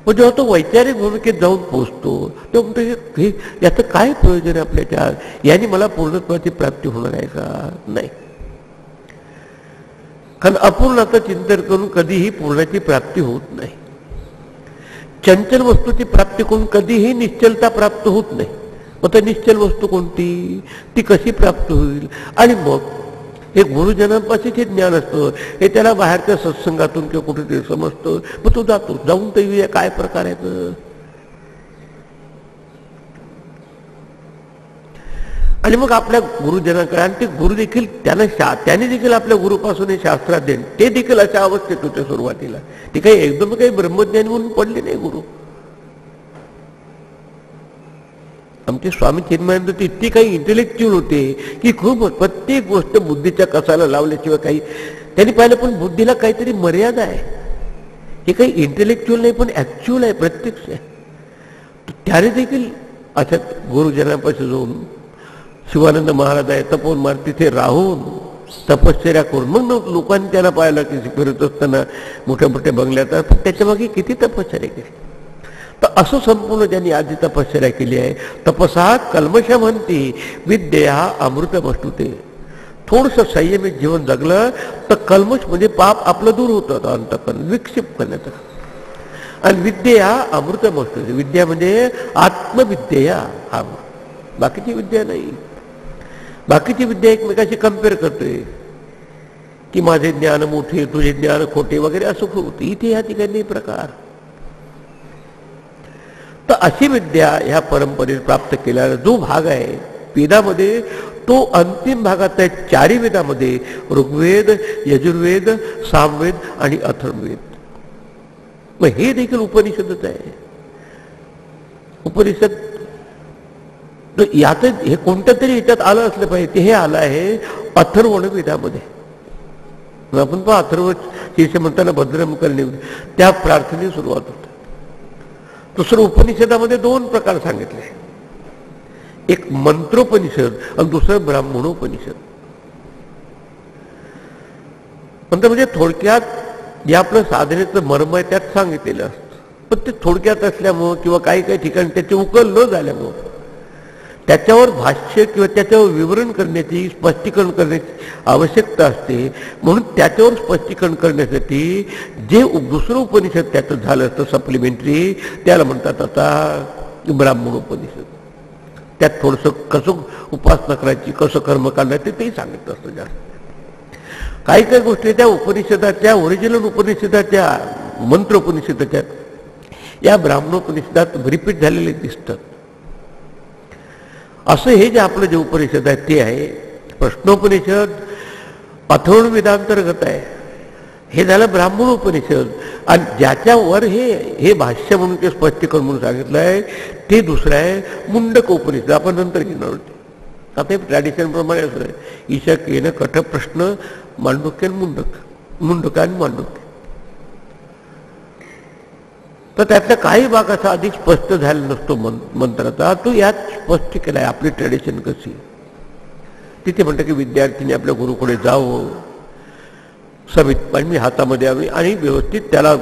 मग जेव्हा तो वैचारिक भूमिकेत जाऊन पोचतो तेव्हा म्हणतो हे याचं काय प्रयोजन आहे आपल्याच्या, याने मला पूर्णत्वाची प्राप्ती होणार आहे का? नाही. कारण अपूर्णाचं चिंतन करून कधीही पूर्णाची प्राप्ती होत नाही. चंचल वस्तूची प्राप्ती करून कधीही निश्चलता प्राप्त होत नाही. मग तर निश्चल वस्तू कोणती, ती कशी प्राप्त होईल? आणि मग हे गुरुजनांपाशीच हे ज्ञान असतं, हे त्याला बाहेरच्या सत्संगातून किंवा कुठेतरी समजतं. मग तो जातो, जाऊन तर येऊया काय प्रकार आहे. आणि मग आपल्या गुरुजनांकडे, आणि ते गुरु देखील त्याने देखील आपल्या गुरुपासून हे शास्त्राध्ययन, ते देखील अशा अवस्थेत होते सुरुवातीला. ते काही एकदम काही ब्रह्मज्ञानी म्हणून पडले नाही गुरु. आमचे स्वामी चिन्मयानंद ते इतके काही इंटेलेक्च्युअल होते की खूप प्रत्येक गोष्ट बुद्धीच्या कसाला लावल्याशिवाय काही त्यांनी पाहिलं. पण बुद्धीला काहीतरी मर्यादा आहे. हे काही इंटेलेक्च्युअल नाही पण ऍक्च्युअल आहे, प्रत्यक्ष आहे. त्याने देखील अशा गुरुजनांपाशी जाऊन शिवानंद महाराज आहे तपोवन मार तिथे राहून तपश्चर्या करून मग लोकांनी त्याला पाहिलं की फिरत असताना मोठ्या मोठ्या बंगल्यात, पण त्याच्या मागे किती तपश्चर्या केली. तर असं संपूर्ण ज्यांनी आधी तपश्चर्या केली आहे. तपसा कल्मश म्हणती विद्या अमृतमस्तुते. थोडंसं संयमित जीवन जगलं तर कल्मश म्हणजे पाप आपलं दूर होतं, अंतःकरण विक्षिप्त करण्याचं. आणि विद्या अमृतमस्तुते, विद्या म्हणजे आत्मविद्या. हा बाकीची विद्या नाही. बाकीची विद्या एकमेकाशी कम्पेअर करतोय की माझे ज्ञान मोठे, तुझे ज्ञान खोटे वगैरे असं होतं. इथे या ठिकाणी प्रकार. तर अशी विद्या ह्या परंपरेत प्राप्त केलेला जो भाग आहे वेदामध्ये, तो अंतिम भागात आहे 4 वेदामध्ये, ऋग्वेद, यजुर्वेद, सामवेद आणि अथर्ववेद. मग हे देखील उपनिषदच आहे. उपनिषद यात हे कोणत्या तरी याच्यात आलं असलं पाहिजे. ते हे आलं आहे अथर्वण वेदामध्ये. आपण पहा अथर्व शीर्ष म्हणताना भद्रम करणे त्या प्रार्थनेने सुरुवात होते. दुसरं उपनिषदामध्ये 2 प्रकार सांगितले, एक मंत्रोपनिषद आणि दुसरं ब्राह्मणोपनिषद. म्हणजे थोडक्यात जे आपलं साधनेचं मर्म आहे त्यात सांगितलेलं असतं, पण ते थोडक्यात असल्यामुळं किंवा काही काही ठिकाणी त्याची उकल न झाल्यामुळं त्याच्यावर भाष्य किंवा त्याच्यावर विवरण करण्याची, स्पष्टीकरण करण्याची आवश्यकता असते. म्हणून त्याच्यावर स्पष्टीकरण करण्यासाठी जे दुसरं उपनिषद त्याचं झालं असतं सप्लिमेंटरी, त्याला म्हणतात आता ब्राह्मणोपनिषद. त्यात थोडंसं कसं उपासना करायची, कसं कर्म काढायचं तेही सांगितलं असतं जास्त. काही काही गोष्टी त्या उपनिषदाच्या, ओरिजिनल उपनिषदाच्या, मंत्रोपनिषदाच्या या ब्राह्मणोपनिषदात रिपीट झालेले दिसतात. असं हे जे आपलं जे उपनिषद आहे ते आहे प्रश्नोपनिषद, अथर्ववेदांतर्गत आहे. हे झालं ब्राह्मणोपनिषद. आणि ज्याच्यावर हे भाष्य म्हणून ते स्पष्टीकरण म्हणून सांगितलं आहे ते दुसरं आहे मुंडक उपनिषद. आपण नंतर घेणार होते. आता हे ट्रॅडिशन प्रमाणे असं आहे, ईशक येणं कठ प्रश्न मांडुक्य मुंडक. मुंडका आणि मांडुक्य. तर त्यातला काही भाग असा अधिक स्पष्ट झाला नसतो मंत्राचा, तो यात स्पष्ट केलाय. आपली ट्रेडिशन कशी तिथे म्हणतं की विद्यार्थीने आपल्या गुरुकडे जावं, समित मी हातामध्ये यावी आणि व्यवस्थित त्याला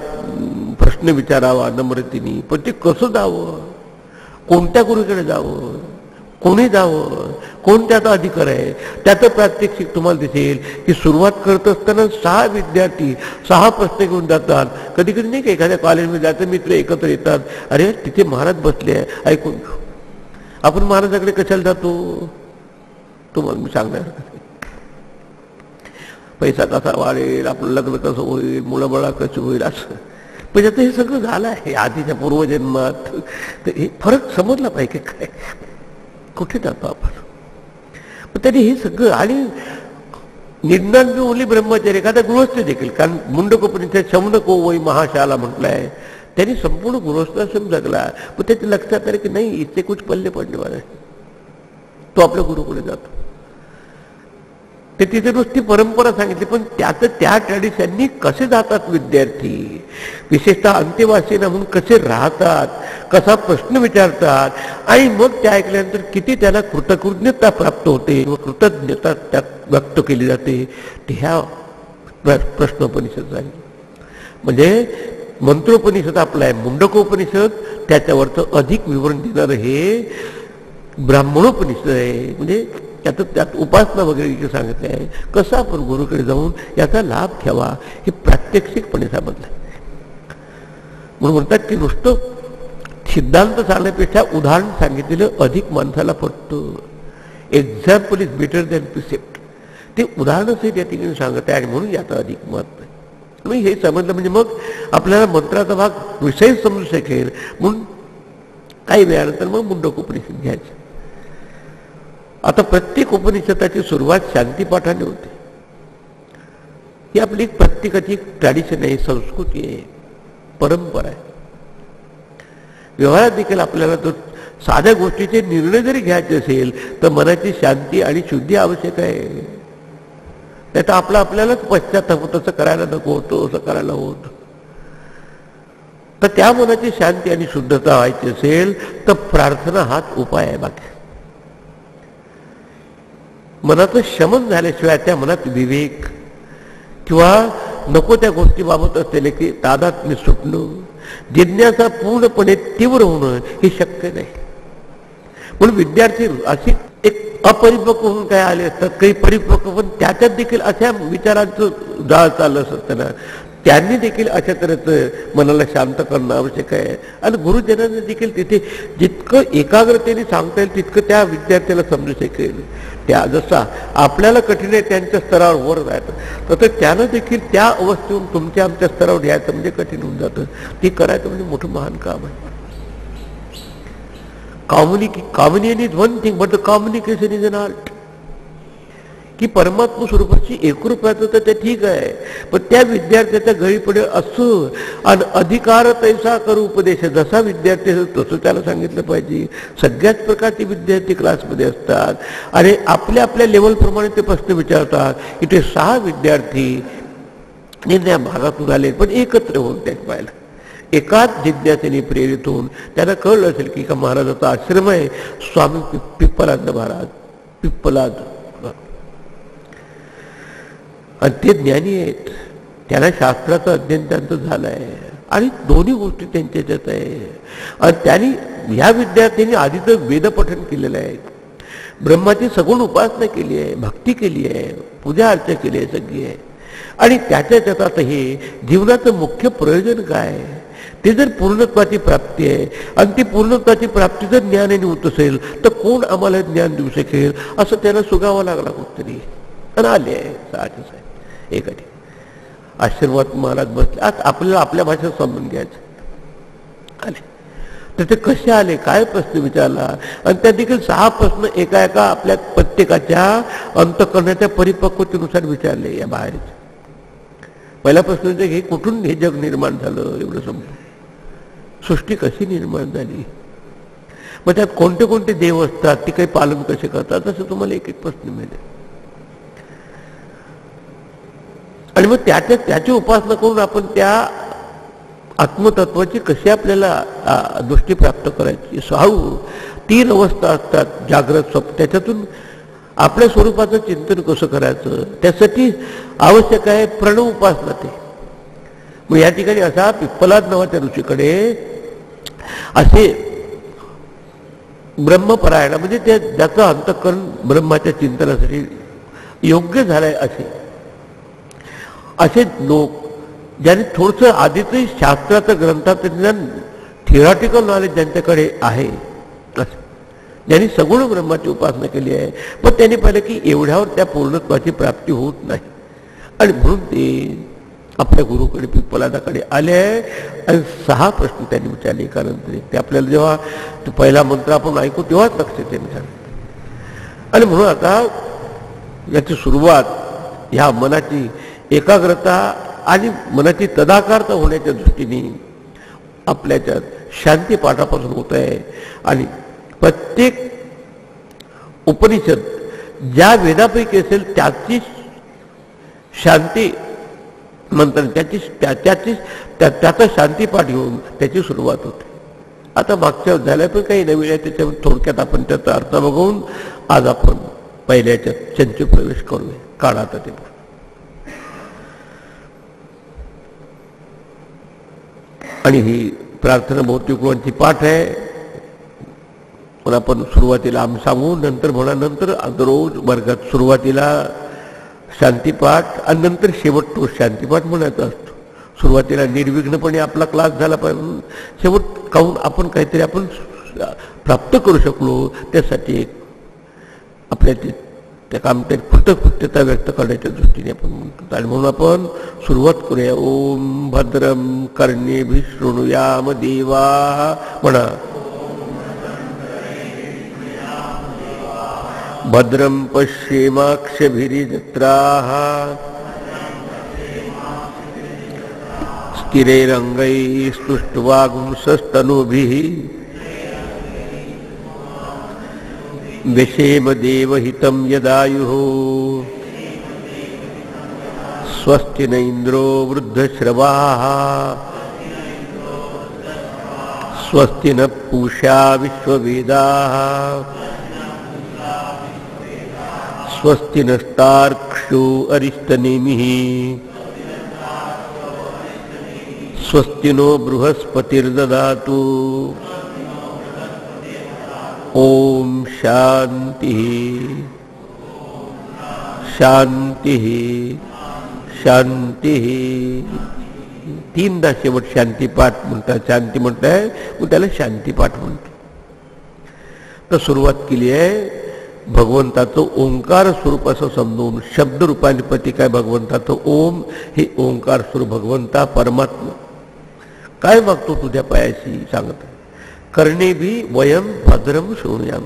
प्रश्न विचारावा नम्रतेने. पण ते कसं जावं, कोणत्या गुरुकडे जावं, कोणी जावं, कोण त्याचा अधिकार आहे, त्याचं प्रात्यक्षिक तुम्हाला दिसेल की सुरुवात करत असताना 6 विद्यार्थी 6 प्रश्न घेऊन जातात. कधी कधी नाही का एखाद्या कॉलेजमध्ये जातं, मित्र एकत्र येतात, अरे तिथे महाराज बसले आहे ऐकून. आपण महाराजाकडे कशाला जातो तुम्हाला मी सांगणार. पैसा कसा वाढेल, आपलं लग्न कसं होईल, मुलंबाळा कशी होईल, असं. पण आता हे सगळं झालं आहे आधीच्या पूर्वजन्मात. तर हे फरक समजला पाहिजे काय, कुठे जातो आपण. पण त्यांनी हे सगळं आणि निर्णय ओली ब्रह्मचारी एखादा गृहस्थ देखील, कारण मुंडकोपनिषद शमनको वै महाशाला म्हटलंय, त्यांनी संपूर्ण गृहस्थाश्रम जगला. पण त्याच्या लक्षात आलं की नाही इथे कुछ पल्ले पडणे वाला आहे. तो आपल्या गुरुकडे जातो. ते तिथे नुसती परंपरा सांगितली, पण त्यात त्या ट्रॅडिशननी कसे जातात विद्यार्थी, विशेषतः अंत्यवासीना म्हणून कसे राहतात, कसा प्रश्न विचारतात, आणि मग त्या ऐकल्यानंतर किती त्याला कृतज्ञता प्राप्त होते व कृतज्ञता त्यात व्यक्त केली जाते, ते ह्या प्रश्नोपनिषद झाली. म्हणजे मंत्रोपनिषद आपला आहे, मुंडकोपनिषद त्याच्यावरचं अधिक विवरण देणारं हे ब्राह्मणोपनिषद आहे. म्हणजे त्यात उपासना वगैरे सांगितले आहे, कसं आपण गुरुकडे जाऊन याचा लाभ घ्यावा हे प्रात्यक्षिकपणे समजलं. म्हणून म्हणतात की नुसतं सिद्धांत सांगण्यापेक्षा उदाहरण सांगितलेलं अधिक माणसाला पटतं. Example is better than precept. ते उदाहरणच हे त्या ठिकाणी सांगत आहे आणि म्हणून याचं अधिक महत्व आहे. हे समजलं म्हणजे मग आपल्याला मंत्राचा भाग विषय समजू शकेल. म्हणून काही वेळानंतर मग मुंडकोपनिषद घ्यायचं. आता प्रत्येक उपनिषदाची सुरुवात शांतीपाठाने होते. ही आपली प्रत्येकाची एक ट्रॅडिशन आहे, संस्कृती आहे, परंपरा आहे. व्यवहारात देखील आपल्याला तो साध्या गोष्टीचे निर्णय जरी घ्यायचे असेल तर मनाची शांती आणि शुद्धी आवश्यक आहे. नाही तर आपल्यालाच पश्चाताप होतं, असं करायला नको होतं, असं करायला होतं. तर त्या मनाची शांती आणि शुद्धता व्हायची असेल तर प्रार्थना हाच उपाय आहे. बाकी मनाचं शमन झाल्याशिवाय त्या मनात विवेक किंवा नको त्या गोष्टीबाबत असलेले की तादात्म्य सुटणं, जिज्ञासा पूर्णपणे तीव्र होणं हे शक्य नाही. म्हणून विद्यार्थी अशी एक अपरिपक्व होऊन काय आले असतात, काही परिपक्व, पण त्याच्यात देखील अशा विचारांचं जाळ चाललं असतं ना, त्यांनी देखील अशा तऱ्हेचं मनाला शांत करणं आवश्यक आहे. आणि गुरुजनांनी देखील तिथे जितकं एकाग्रतेने सांगता येईल तितकं त्या विद्यार्थ्याला समजू शकेल. त्या जसा आपल्याला कठीण आहे त्यांच्या स्तरावर वर जायचं, तर त्यानं देखील त्या अवस्थेतून तुमच्या आमच्या स्तरावर घ्यायचं म्हणजे कठीण होऊन जातं. ते करायचं म्हणजे मोठं महान काम आहे. Communication is one thing but the communication is an art. की परमात्मा स्वरूपाची एकरूपाचं तर ते ठीक आहे, पण त्या विद्यार्थ्याच्या गळी पडेल असं आणि अधिकार तैसा करू उपदेश, जसा विद्यार्थी तसं त्याला सांगितलं पाहिजे. सगळ्याच प्रकारचे विद्यार्थी क्लासमध्ये असतात आणि आपल्या आपल्या लेवलप्रमाणे ते प्रश्न विचारतात. इथे 6 विद्यार्थी त्या भागातून आले पण एकत्र होऊन त्या पाहिलं, एकाच जिज्ञासेने प्रेरित होऊन त्याला कळलं असेल की का महाराजाचा आश्रम आहे, स्वामी पिप्पलाद महाराज, पिप्पलाद, आणि ते ज्ञानी आहेत, त्यांना शास्त्राचं अध्ययन त्यांचं झालं आहे आणि दोन्ही गोष्टी त्यांच्यात आहे. आणि त्यांनी ह्या विद्यार्थ्यांनी आधी तर वेदपठन केलेलं आहे, ब्रह्माची सगुण उपासना केली आहे, भक्ती केली आहे, पूजा अर्चा केली आहे सगळी आहे. आणि त्याच्यात आता हे जीवनाचं मुख्य प्रयोजन काय आहे, ते जर पूर्णत्वाची प्राप्ती आहे आणि ती पूर्णत्वाची प्राप्ती जर ज्ञानाने होत असेल तर कोण आम्हाला ज्ञान देऊ शकेल, असं त्यांना सुगावं लागला कुठतरी. आणि आले आहे साहजिक आहे. एका आशीर्वाद महाराज बसले, आज आपल्याला आपल्या भाषेत समजून घ्यायचं आले. तर ते कसे आले, काय प्रश्न विचारला, आणि त्या देखील 6 प्रश्न एका एका आपल्या प्रत्येकाच्या अंतःकरणाच्या परिपक्वतेनुसार विचारले. या बाहेरचे पहिला प्रश्न म्हणजे हे कुठून हे जग निर्माण झालं, एवढं समजून सृष्टी कशी निर्माण झाली, मग त्यात कोणते कोणते देव असतात, ती काही पालन कसे करतात, असं तुम्हाला एक एक प्रश्न मिळेल. आणि मग त्याची उपासना करून आपण त्या आत्मतत्वाची कशी आपल्याला दृष्टी प्राप्त करायची. हळू 3 अवस्था असतात, जागृत स्वप्न. त्याच्यातून आपल्या स्वरूपाचं चिंतन कसं करायचं, त्यासाठी आवश्यक आहे प्रणव उपासना. ते मग या ठिकाणी असा पिप्पलाद नावाच्या ऋषीकडे असे ब्रह्मपरायण म्हणजे ज्याचं अंतःकरण ब्रह्माच्या चिंतनासाठी योग्य झालंय असे लोक, ज्यांनी थोडंसं आधीचंही शास्त्राचं ग्रंथाचं ज्ञान, थिअरॉटिकल नॉलेज ज्यांच्याकडे आहे, ज्यांनी सगुण ब्रह्माची उपासना केली आहे, पण त्यांनी पाहिलं की एवढ्यावर त्या पूर्णत्वाची प्राप्ती होत नाही. आणि म्हणून ते आपल्या गुरुकडे पिप्पलादाकडे आले आहे आणि 6 प्रश्न त्यांनी विचारले. कारण ते आपल्याला जेव्हा तो पहिला मंत्र आपण ऐकू तेव्हाच लक्षात येईल. आणि म्हणून आता याची सुरुवात ह्या मनाची एकाग्रता आणि मनाची तदाकारता होण्याच्या दृष्टीने आपल्याच्यात शांती पाठापासून होत आहे. आणि प्रत्येक उपनिषद ज्या वेदापैकी असेल त्याची शांती मंत्र, त्याचा शांतीपाठ घेऊन त्याची सुरुवात होते. आता मागच्या झाल्या पण काही नवीन आहे, त्याच्यावर थोडक्यात आपण त्याचा अर्थ बघून आज आपण पहिल्याच्या चंचू प्रवेश करूया. काढा आता ते. आणि ही प्रार्थना भौतिक गुणांची पाठ आहे. पण आपण सुरुवातीला आम्ही सांगू, नंतर म्हणा, नंतर दररोज वर्गात सुरुवातीला शांतीपाठ आणि नंतर शेवट तो शांतीपाठ म्हणायचा असतो. सुरुवातीला निर्विघ्नपणे आपला क्लास झाला पाहिजे, शेवट काहून आपण काहीतरी आपण प्राप्त करू शकलो त्यासाठी आपल्या त्या काम कृतकृत्यता व्यक्त करण्याच्या दृष्टीने आपण म्हणतो. आणि म्हणून आपण सुरुवात करूया. ओम भद्रम कर्णेभिः शृणुयाम देवा म्हणा. भद्रं पश्येमाक्षभिर्यजत्राः स्थिरैरङ्गैः स्तुष्ट्वागुंसस्तनूभिः व्यशेम देवहितं यदायुः स्वस्ति न इन्द्रो वृद्धश्रवाः स्वस्ति न पूषा विश्ववेदाः स्वस्ति नस्तार्क्ष्यो अरिष्टनेमिः स्वस्ति नो बृहस्पतिर्ददातु. ओम शांति शांति शांति. 3दा शेवट शांतीपाठ म्हणतात. शांती म्हणताय मग त्याला शांतीपाठ म्हणतो. तर सुरुवात केली आहे भगवंताचं ओंकार स्वरूप असं समजून. शब्द रूपाने प्रतीक आहे भगवंताचं. ओम हे ओंकार स्वरूप भगवंता परमात्मा काय मागतो तुझ्या पायाशी सांगत. कर्णेभी वयम भद्रम शृणुयाम.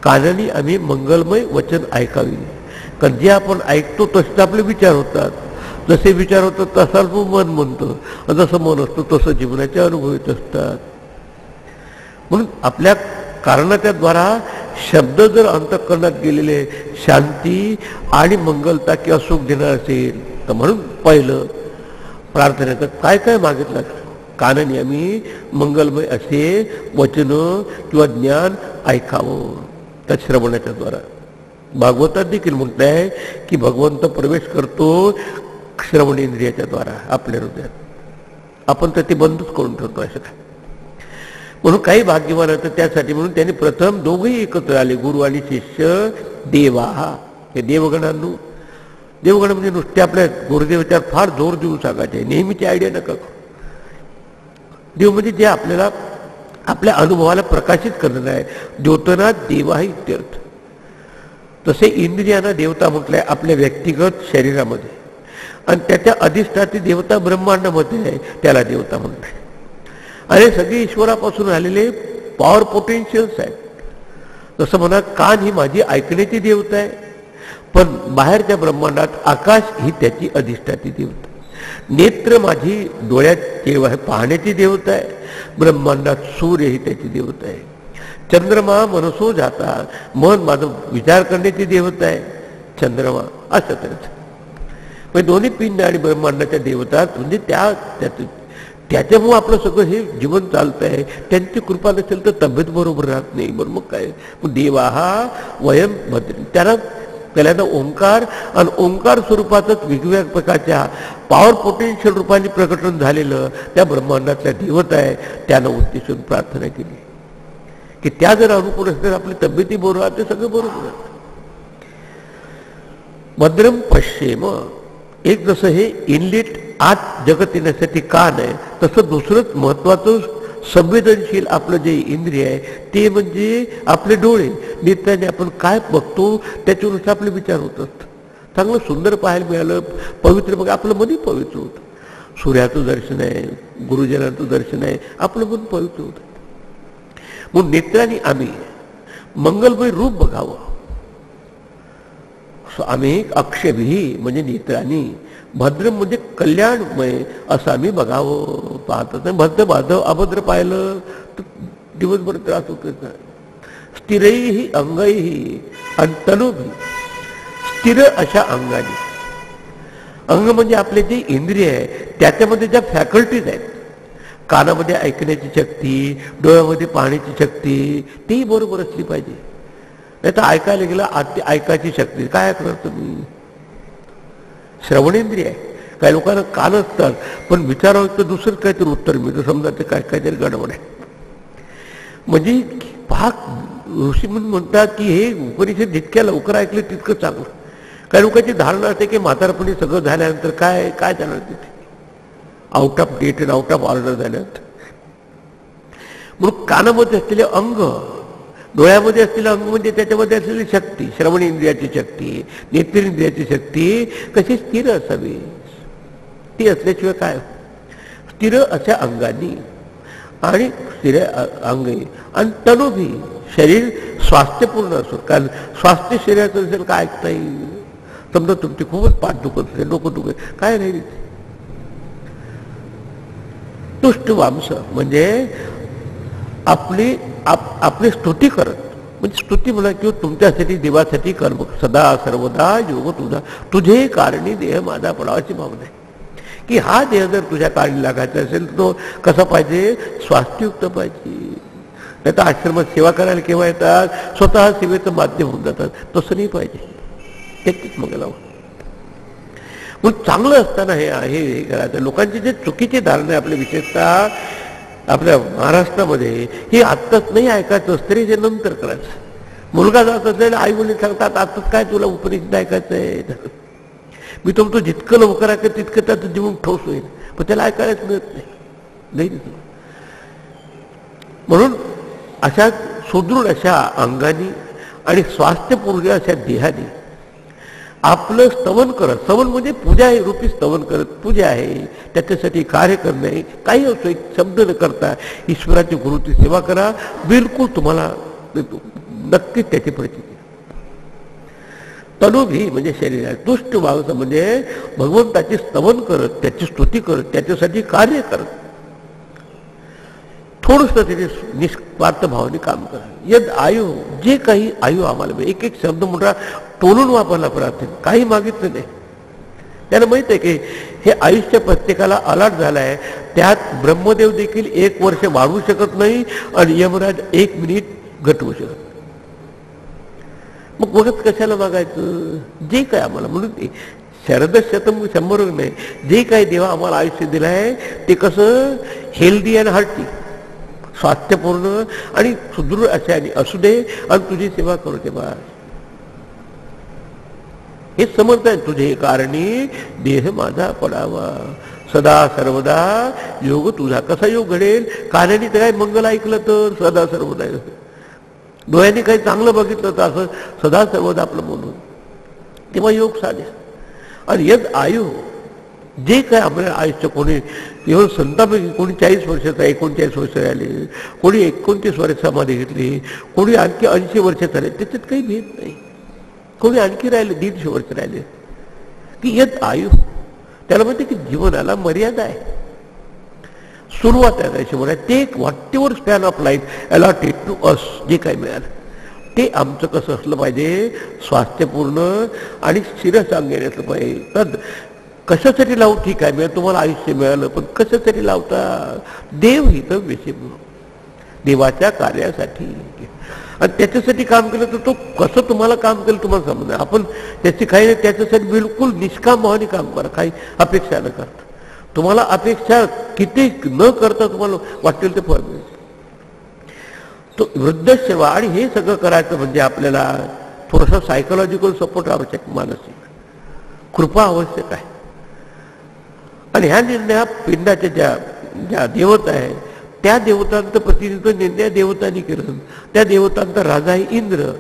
कानाने आम्ही मंगलमय वचन ऐकावी. कारण जे आपण ऐकतो तसे आपले विचार होतात. जसे विचार होतात तसाच मन म्हणतं. जसं मन असतं तसं जीवनाचे अनुभव येत असतात. म्हणून आपल्या कारणाच्या द्वारा शब्द जर अंतःकरणात गेलेले शांती आणि मंगलता किंवा सुख देणार असेल तर म्हणून पहिलं प्रार्थनेचं काय काय मागितलं. कानाने आम्ही मंगलमय असे वचन किंवा ज्ञान ऐकावं. त्या श्रवणाच्या द्वारा भागवतात देखील म्हणत आहे की भगवंत प्रवेश करतो श्रवणेंद्रियाच्या द्वारा आपल्या हृदयात. आपण तर ते बंदच करून ठेवतो असं काय. म्हणून काही भाग्यवान होतं त्यासाठी म्हणून त्यांनी प्रथम दोघंही एकत्र आले, गुरु आणि शिष्य. देवा हे देवगणांनो. देवगण म्हणजे नुसते आपल्या गुरुदेवाच्या फार जोर देऊन सांगायचे, नेहमीची आयडिया नका. देव म्हणजे जे आपल्याला आपल्या अनुभवाला प्रकाशित करणार आहे. द्योतनाथ देवा ही इत्यर्थ. तसे इंद्रियांना देवता म्हटलंय आपल्या व्यक्तिगत शरीरामध्ये आणि त्याच्या अधिष्ठाती देवता ब्रह्मांडामध्ये आहे, त्याला देवता म्हणताय. आणि सगळे ईश्वरापासून आलेले पॉवर पोटेन्शियल्स आहेत. जसं म्हणा कान ही माझी ऐकण्याची देवता आहे, पण बाहेरच्या ब्रह्मांडात आकाश ही त्याची अधिष्ठाती देवता. नेत्र माझी डोळ्यात पाहण्याची देवता आहे, ब्रह्मांडात सूर्य ही त्याची देवता आहे. चंद्रमा मनसो जाता, मन माझं विचार करण्याची देवता आहे चंद्रमा. असं तऱ्हेच म्हणजे दोन्ही पिंड आणि ब्रह्मांडाच्या देवता म्हणजे त्याच्यामुळे आपलं सगळं हे जीवन चालतं आहे. त्यांची कृपा नसेल तर तब्येत बरोबर राहत नाही. बरं मग काय, मग देवा हा वयम भद्र, त्याला ओंकार आणि ओंकार स्वरूपातच वेगवेगळ्या प्रकारच्या पॉवर पोटेन्शियल रूपाने प्रकटन झालेलं त्या ब्रह्मांडातल्या देवता आहे. त्यानं उद्देशून प्रार्थना केली की त्या जर अनुकूल असतील आपली तब्येती बरोबर राहते, सगळं बरोबर राहतं. भद्रम पश्येम, एक जसं हे इनलेट आत जगत येण्यासाठी कान आहे, तसं दुसरंच महत्वाचं संवेदनशील आपलं जे इंद्रिय आहे ते म्हणजे आपले डोळे. नेत्राने आपण काय बघतो त्याच्यानुसार आपले विचार होत असतात. चांगलं सुंदर पाहायला मिळालं, पवित्र बघा, आपलं मनही पवित्र होतं. सूर्याचं दर्शन आहे, गुरुजनांचं दर्शन आहे, आपलं मन पवित्र होतं. मग नेत्राने आम्ही मंगलमय रूप बघावं. आम्ही अक्षभिही म्हणजे नेत्रांनी, भद्र म्हणजे कल्याणमय असं आम्ही बघावं पाहत. भद्र बाधव अभद्र पाहिलं तर दिवसभर त्रास होतो. स्थिरही अंगही आणि तनुभी, स्थिर अशा अंगाने, अंग म्हणजे आपले जे इंद्रिय आहे त्याच्यामध्ये ज्या फॅकल्टीज आहेत, कानामध्ये ऐकण्याची शक्ती, डोळ्यामध्ये पाहण्याची शक्ती, तीही बरोबर असली पाहिजे. नाही तर ऐकायला गेलं ऐकायची शक्ती काय ऐकणार तुम्ही? श्रवणेंद्रिय आहे. काही लोकांना कान असतात पण विचारावं तर दुसरं काहीतरी उत्तर मिळतं, समजा ते काहीतरी गडबड आहे. म्हणजे पाक ऋषी म्हणून म्हणतात की हे उपनिषद जितक्या लवकर ऐकले तितकं चांगलं. काही लोकांची धारणा असते की म्हातारपणी सगळं झाल्यानंतर काय काय जाणार तिथे, out of date and out of order झाल्यानंतर. म्हणून कानामध्ये असलेले अंग, डोळ्यामध्ये असलेलं अंग म्हणजे त्याच्यामध्ये असलेली शक्ती, श्रवण इंद्रियाची शक्ती, नेत्रेंद्रियाची शक्ती कशी स्थिर असावी. ती असल्याशिवाय काय, स्थिर अशा अंगानी आणि स्थिर अंगी आणि तनुभी, शरीर स्वास्थ्यपूर्ण असो. कारण स्वास्थ्य शरीराचं असेल काय ऐकता येईल. समजा तुमची खूपच पाठ दुखत असेल, डोकं दुखत, काय राहील. तुष्ट वांस म्हणजे आपली स्तुती करत, म्हणजे स्तुती म्हणा किंवा तुमच्यासाठी देवासाठी कर्म सदा सर्वदा योग तुझा, तुझे कारणी देह माझा पडावा अशी भावना आहे. की हा देह जर तुझ्या कारणी लागायचा असेल तर तो कसा पाहिजे, स्वास्थ्ययुक्त पाहिजे. नाही तर आश्रमात सेवा करायला केव्हा येतात, स्वतः सेवेचं माध्यम होऊन जातात, तसं नाही पाहिजे. तेच मग लावून मग चांगलं असताना हे करायचं. लोकांची जे चुकीची धारणा आहे आपल्या, विशेषतः आपल्या महाराष्ट्रामध्ये, हे आत्ताच नाही ऐकायचं, तरी ते नंतर करायचं. मुलगा जात असेल, आई वडील सांगतात आत्ताच काय तुला उपनिषद ऐकायचं आहे. मी तुमचं जितकं लवकर ऐकत तितकं त्याचं जीवन ठोस होईल, पण त्याला ऐकायलाच मिळत नाही. म्हणून अशा सुदृढ अशा अंगानी आणि स्वास्थ्यपूर्ण अशा देहाने आपलं स्तवन करत, स्तवन म्हणजे पूजा रूपी स्तवन करत, पूजा आहे त्याच्यासाठी कार्य करणे, काही असो एक शब्द न करता ईश्वराची गुरुची सेवा करा, बिलकुल तुम्हाला नक्कीच त्याची प्रचिती. तनुभी म्हणजे शरीर, तुष्ट माणसं म्हणजे भगवंताची स्तवन करत, त्याची स्तुती करत, त्याच्यासाठी कार्य करत, थोडंसं त्याचे निस्वार्थ भावाने काम करा. यद आयु, जे काही आयु आम्हाला, एक एक शब्द मोठा टोलून वापरला प्रार्थना, काही मागितलं नाही. त्याला माहित आहे की हे आयुष्य प्रत्येकाला अलाट झालं आहे, त्यात ब्रह्मदेव देखील 1 वर्ष वाढवू शकत नाही आणि यमराज 1 मिनिट घटवू शकत. मग बघत कशाला मागायचं, जे काय आम्हाला. म्हणून ते शरदशतम 100 नाही, जे काही देवा आम्हाला आयुष्य दिलं आहे ते कसं हेल्दी अँड हार्टी, स्वास्थ्यपूर्ण आणि सुदृढ अशाने असू दे आणि तुझी सेवा करू दे. बा हे समर्थ आहे, तुझे कारणी देह माझा पडावा, सदा सर्वदा योग तुझा. कसा योग घडेल, कानाने तर काय मंगल ऐकलं तर सदा सर्वदा, डोळ्याने काही चांगलं बघितलं तर असं सदा सर्वदा आपलं म्हणून, तेव्हा योग साधे. आणि यद आयु, जे काय आपल्या आयुष्य, कोणी एवढं संतापैकी कोणी 40 वर्षाचा, 39 वर्ष राहिले, कोणी 29 वर्षामध्ये घेतली, कोणी आणखी 80 वर्षात राहिले, त्याच्यात काही भेद नाही. कोणी आणखी राहिले 150 वर्ष राहिले. की यद आयु, त्याला म्हणते की जीवनाला मर्यादा आहे, सुरुवात आहे अशी म्हणा. ते एक whatever span of life allotted to us, जे काही मिळालं ते आमचं कसं असलं पाहिजे, स्वास्थ्यपूर्ण आणि स्थिर सांगेन असलं पाहिजे. तद कशासाठी लावू? ठीक आहे, मी तुम्हाला आयुष्य मिळालं, पण कशासाठी लावता? देव हितव्यसे म्हणून, देवाच्या कार्यासाठी. आणि त्याच्यासाठी काम केलं तर तो कसं तुम्हाला काम केलं तुम्हाला समजणार. आपण त्याची काही नाही, त्याच्यासाठी बिलकुल निष्काम भावाने काम करा, काही अपेक्षा न करता. तुम्हाला अपेक्षा किती न करता तुम्हाला वाटेल ते फळ मिळेल. तो वृद्धसेवा आणि हे सगळं करायचं म्हणजे आपल्याला थोडासा सायकोलॉजिकल सपोर्ट आवश्यक, मानसिक कृपा आवश्यक आहे. आणि ह्या निर्णया पिंडाच्या ज्या देवता आहे त्या देवतांचं प्रतिनिधित्व निर्णय देवतांनी केलं. त्या देवतांचा राजा आहे इंद्र.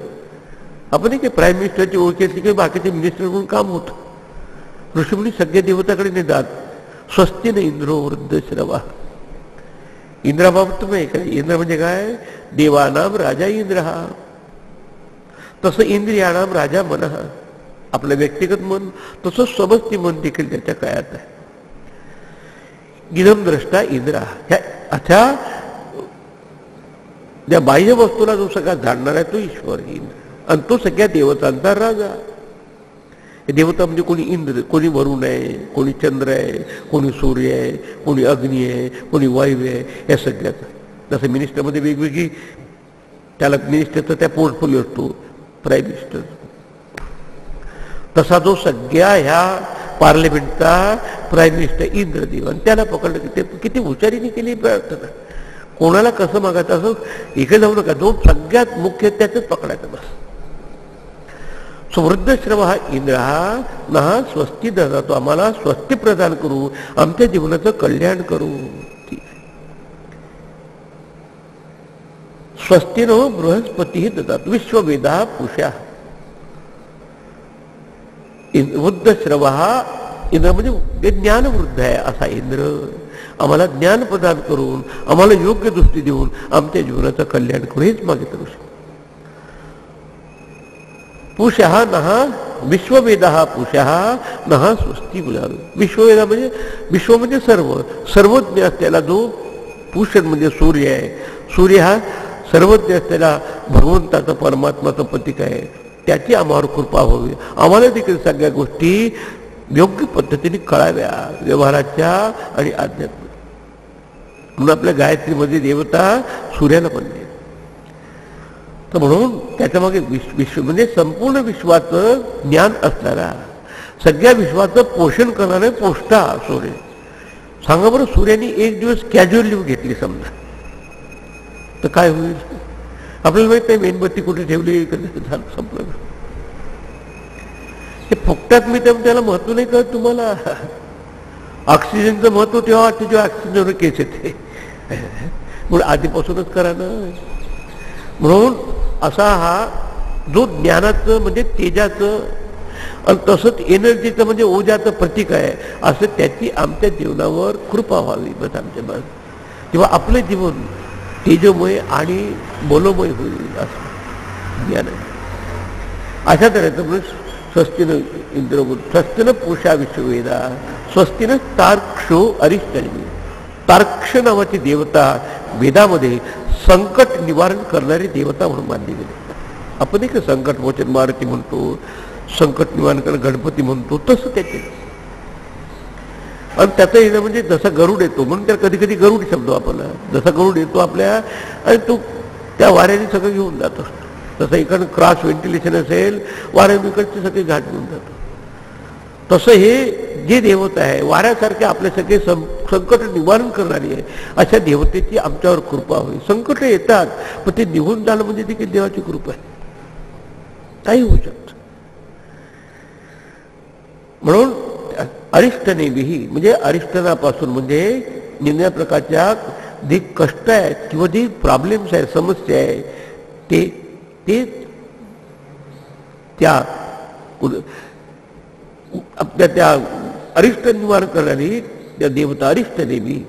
आपण नाही की प्राईम मिनिस्टरची ओळखीची किंवा बाकीचे मिनिस्टर म्हणून काम होतं. ऋषीमुनी सगळ्या देवताकडे नाही जात. स्वस्ती न इंद्रो वृद्धश्रवा. इंद्राबाबत तुम्ही इंद्र म्हणजे काय? देवानाम राजा इंद्र हा. तसं इंद्रियानाम राजा मन हा. आपलं व्यक्तिगत मन, तसं समष्टी मन देखील त्याच्या काळात आहे. इदम द्रष्टा इंद्रा. ह्या त्या बाह्य वस्तूला जो सगळा जाणणार आहे तो ईश्वर इंद्र, आणि तो सगळ्या देवतांचा राजा. देवता म्हणजे कोणी इंद्र, कोणी वरुण आहे, कोणी चंद्र आहे, कोणी सूर्य आहे, कोणी अग्नी आहे, कोणी वायू आहे, या सगळ्याचा. जसं मिनिस्टरमध्ये वेगवेगळी त्याला मिनिस्टरचा त्या पोर्टफोलिओ असतो प्राईम मिनिस्टर, तसा जो सगळ्या ह्या पार्लमेंटचा प्राईम मिनिस्टर इंद्रदेव. आणि त्याला पकडलं की ते किती हुशारीने केली प्रार्थना. कोणाला कसं मागायचं असं इकडे जाऊ नका, जो सगळ्यात मुख्य त्याचंच पकडायचं बस. वृद्धश्रव हा इंद्र हा ना स्वस्ती जातो, आम्हाला स्वस्ती प्रदान करू, आमच्या जीवनाचं कल्याण करू. स्वस्तीनो बृहस्पती ददात विश्ववेदा पुषा. वृद्धश्रव हा इंद्र म्हणजे ज्ञानवृद्ध आहे असा इंद्र. आम्हाला ज्ञान प्रदान करून, आम्हाला योग्य दृष्टी देऊन आमच्या जीवनाचं कल्याण करू, हेच मागितलं ऋषी. पुषः नहा विश्ववेदा पुषः नहा स्वस्ती बोलाल. विश्ववेदा म्हणजे विश्व म्हणजे सर्वज्ञ असलेला जो पुषण म्हणजे सूर्य आहे. सूर्य हा सर्वज्ञ असलेला भगवंताचा परमात्माचं प्रतीक आहे. त्याची आम्हावर कृपा व्हावी. आम्हाला देखील सगळ्या गोष्टी योग्य पद्धतीने कळाव्या, व्यवहाराच्या आणि आध्यात्मिक. म्हणून आपल्या गायत्रीमध्ये देवता सूर्याला पण आहे. तर म्हणून त्याच्या मागे विश्व म्हणजे संपूर्ण विश्वाचं ज्ञान असणारा, सगळ्या विश्वाचं पोषण करणारे पोष्टा सूर्य. सांगा बरं, सूर्याने एक दिवस कॅज्युअल लीव्ह घेतली समजा तर काय होईल? आपल्याला माहित नाही मेणबत्ती कुठे ठेवली, झालं संपलं. हे फुकटात मी त्याला महत्व नाही कळत तुम्हाला. ऑक्सिजनचं महत्व तेव्हा वाटतं जेव्हा ऑक्सिजनवर केस येते. म्हणून आधीपासूनच करा ना. म्हणून असा हा जो ज्ञानाचं म्हणजे तेजाचं आणि तसंच एनर्जीचं म्हणजे ऊर्जाचं प्रतीक आहे, असं त्याची आमच्या जीवनावर कृपा व्हावी बस आमच्या बस. तेव्हा आपलं जीवन तेजोमय आणि बोलोमय होईल असं ज्ञान आहे. अशा तऱ्हेचं म्हणजे स्वस्तीनं इंद्र, स्वस्तीनं पुषा विश्ववेदा, स्वस्तीनं तार्क्षो अरिष्टनी. तार्क्ष नावाची देवता वेदामध्ये संकट निवारण करणारी देवता म्हणून मानली गेली. आपण एक संकट मोचन मारुती म्हणतो, संकट निवारण करणारा गणपती म्हणतो, तसं त्याचे. आणि त्याचं येणं म्हणजे जसा गरुड येतो म्हणून त्याला कधी कधी गरुड शब्द वापरला. जसा गरुड येतो आपल्या आणि तो त्या वाऱ्याने सगळं घेऊन जात असतो. तसं इकडं क्रॉस व्हेंटिलेशन असेल, वाऱ्याकडचे सगळे घाट घेऊन जातो. तसं हे जे देवता आहे वाऱ्यासारखे आपले सगळे संकट निवारण करणारी आहे, अशा देवतेची आमच्यावर कृपा होईल. संकट येतात पण ते निघून जाणं म्हणजे देखील देवाची कृपा आहे. काही होऊ शकतं. म्हणून अरिष्टनेभिः म्हणजे अरिष्टनापासून म्हणजे निम्या प्रकारच्या जे कष्ट आहेत किंवा जे प्रॉब्लेम्स आहेत, समस्या आहे, ते त्या आपल्या त्या अरिष्ट निवारण करणारी त्या देवता अरिष्टनेभिः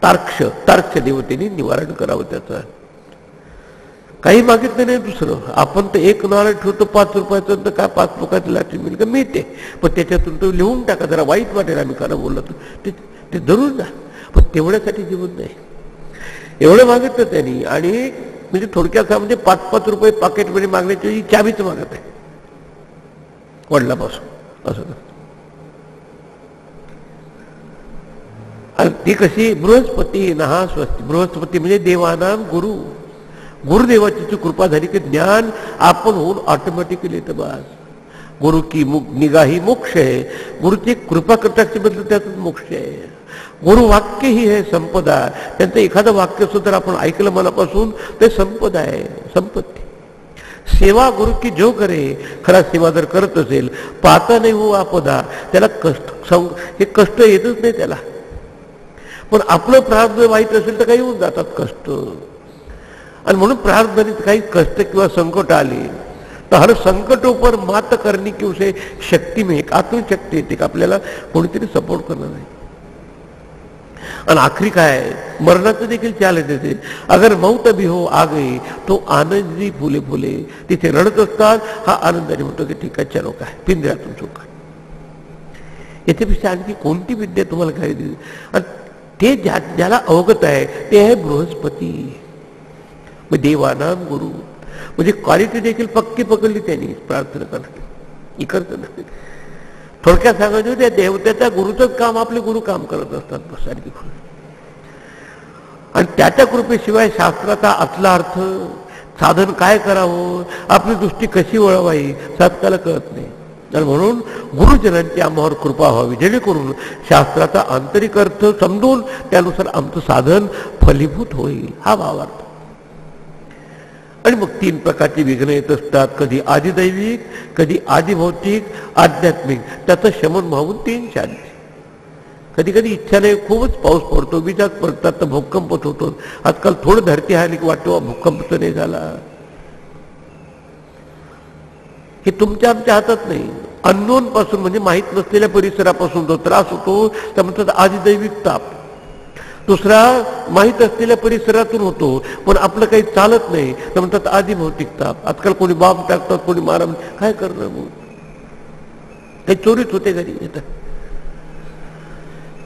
तार्क्ष देवतेने निवारण करावं त्याचं. काही मागितलं नाही दुसरं. आपण तर एक नारळ ठेवतो 5 रुपयाचं, तर काय 5 रुपयाचं लाठी मिळेल का? मिळते, पण त्याच्यातून तो लिहून टाका. जरा वाईट वाटेल आम्ही खरं बोललो तर ते जरूर जा, पण तेवढ्यासाठी जीवन नाही. एवढं मागितलं त्यांनी. आणि म्हणजे थोडक्यात म्हणजे 5-5 रुपये पॉकेटमध्ये मागण्याची चाबीच मागत आहे वडिलापासून असं. आणि ती कशी बृहस्पती नहा स्वस्ती. बृहस्पती म्हणजे देवानाम गुरु. गुरुदेवाची कृपा झाली की ज्ञान आपण होऊन ऑटोमॅटिकली येतं. बस गुरु की निगाही मोक्ष आहे. गुरुची कृपा करताची बदल त्यातून मोक्ष आहे. गुरु वाक्य ही आहे संपदा. त्यांचं एखादं वाक्य सुद्धा आपण ऐकलं मनापासून ते संपदा आहे, संपत्ती. सेवा गुरु की जो करे, खरा सेवा जर करत असेल, पाहता नाही हो आपदा, त्याला कष्ट हे कष्ट येतच नाही त्याला. पण आपलं प्रारब्ध वाईट असेल तर काही होऊन जातात कष्ट. आणि म्हणून प्रारब्धाने काही कष्ट किंवा संकट आले तर हर संकटों पर मात करने की उसे शक्ती में एक आत्मशक्ती येते का आपल्याला कोणीतरी सपोर्ट करणार नाही. आणि आखरी काय मरणाचं देखील चॅलेंज येते. अगर मौत भी हो आ गई तो आनंदी फुले फुले. तिथे रडत असतात, हा आनंदाने म्हणतो की ठीक आहे चलो काय पिंजऱ्यातून सुटका. याच्यापेक्षा आणखी कोणती विद्या तुम्हाला काही दिली. आणि ते ज्याला अवगत आहे ते आहे बृहस्पती. मग देवानाम गुरु म्हणजे क्वालिटी देखील पक्की पकडली त्यांनी प्रार्थना करते इकडचं नाही. थोडक्यात सांगायचं त्या देवतेच्या गुरुचंच काम आपले गुरु काम करत असतात सारखी. आणि त्याच्या कृपेशिवाय शास्त्राचा आतला अर्थ साधन काय करावं, आपली दृष्टी कशी वळवावी साधकाला कळत नाही. आणि म्हणून गुरुजनांची आम्हावर कृपा व्हावी जेणेकरून शास्त्राचा आंतरिक अर्थ समजून त्यानुसार आमचं साधन फलीभूत होईल, हा भावार्थ. आणि मग 3 प्रकारची विघ्न येत असतात. कधी आदिदैविक, कधी आदिभौतिक, आध्यात्मिक. त्याचं शमन व्हावून 3 शांती. कधी कधी इच्छा नाही, खूपच पाऊस पडतो, विजात पडतात तर भूकंपच होतो. आजकाल थोडं धरती हाली की वाटतो भूकंप तर नाही झाला. हे तुमच्या आमच्या हातात नाही. अननोन पासून म्हणजे माहीत नसलेल्या परिसरापासून जो त्रास होतो त्या म्हणतात आदिदैविक ताप. दुसरा माहीत असलेल्या परिसरातून होतो पण आपलं काही चालत नाही तर म्हणतात आदिभौतिक ताप. आजकाल कोणी बॉम्ब टाकतात, कोणी मारा, काय करणार मग, काही चोरीच होते घरी येतात.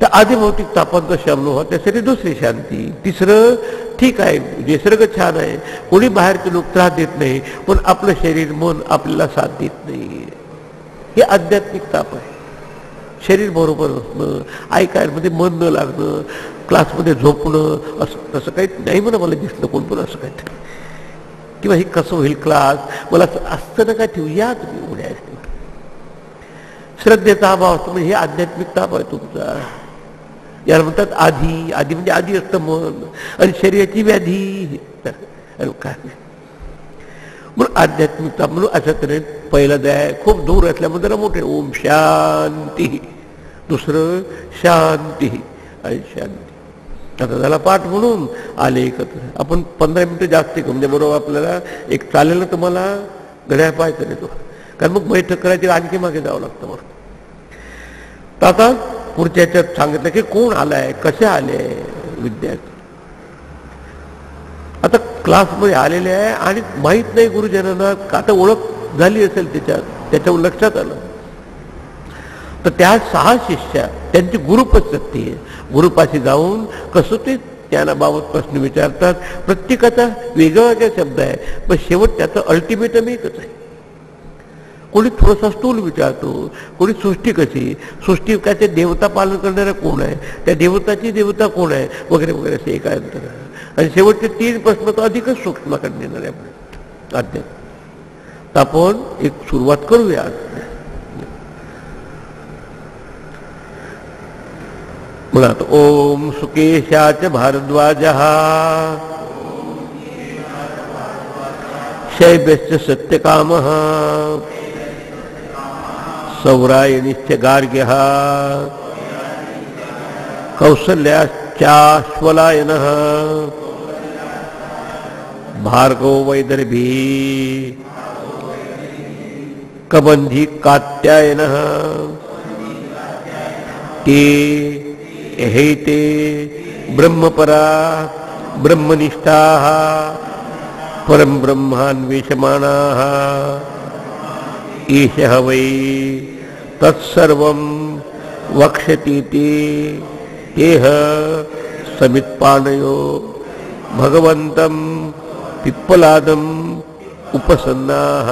तर आदिभौतिक तापांचा शमन व्हा त्यासाठी दुसरी शांती. तिसरं ठीक आहे निसर्ग छान आहे, कोणी बाहेरचे लोक त्रास देत नाही, पण आपलं शरीर मन आपल्याला साथ देत नाही, हे आध्यात्मिक ताप आहे. शरीर बरोबर नसणं, ऐकायमध्ये मन न लागणं, क्लासमध्ये झोपणं, असं तसं काही नाही म्हणा मला दिसलं कोण पण असं काहीतरी. किंवा हे कसं होईल क्लास, मला असतं नका ठेवू, या तुम्ही उड्या. श्रद्धेचा अभाव असतो म्हणजे हे आध्यात्मिक ताप आहे तुमचा. याला म्हणतात आधी. आधी म्हणजे आधी असतं मन. आणि शरीराची व्याधी काय म्हणून आध्यात्मिक ताप. म्हणून अशा तऱ्हे पहिला द्याय खूप दूर असल्यामुळे जरा मोठे ओम शांती, दुसरं शांती आणि शांती. आता त्याला पाठ म्हणून आले एकत्र. आपण 15 मिनिटं जास्त करू म्हणजे बरोबर आपल्याला एक चालेल ना तुम्हाला घड्याळ पाहायचं नाही तो, कारण मग बैठक करायची आणखी मागे जावं लागतं. मग तर आता पुढच्या ह्याच्यात सांगितलं की कोण आलाय, कसे आले विद्यार्थी. आता क्लासमध्ये आलेले आहे आणि माहीत नाही गुरुजनांना, आता ओळख झाली असेल त्याच्यावर लक्षात आलं तर त्या 6 शिष्या त्यांची गुरुपद्धती आहे. गुरुपाशी जाऊन कसं ते ज्ञानाबाबत प्रश्न विचारतात. प्रत्येकाचा वेगवेगळा शब्द आहे पण शेवट त्याचं अल्टिमेटम एकच आहे. कोणी थोडासा स्थूल विचारतो, कोणी सृष्टी कशी, सृष्टी काय ते देवता पालन करणारा कोण आहे, त्या देवताची देवता कोण आहे वगैरे वगैरे असे एकांतर. आणि शेवटचे 3 प्रश्न तर अधिकच सूक्ष्माकडे नेणार आहे आपण अध्यात्म. तर आपण एक सुरुवात करूया. म्हणा ओम सुकेशाच भारद्वाजः शैब्यश्च सत्यकामः सौरायणीश्च गार्ग्यः कौसल्याश्चाश्वलायनः भार्गवो वैदर्भी कबन्धी कात्यायनः ते हेते ब्रह्मपरा ब्रह्मनिष्ठाः परं ब्रह्मान्वेषमाणाः ईशः वै तत्सर्वं वक्ष्यतीति तेह समित्पाणयो भगवन्तं पिप्पलादम् उपसन्नाः.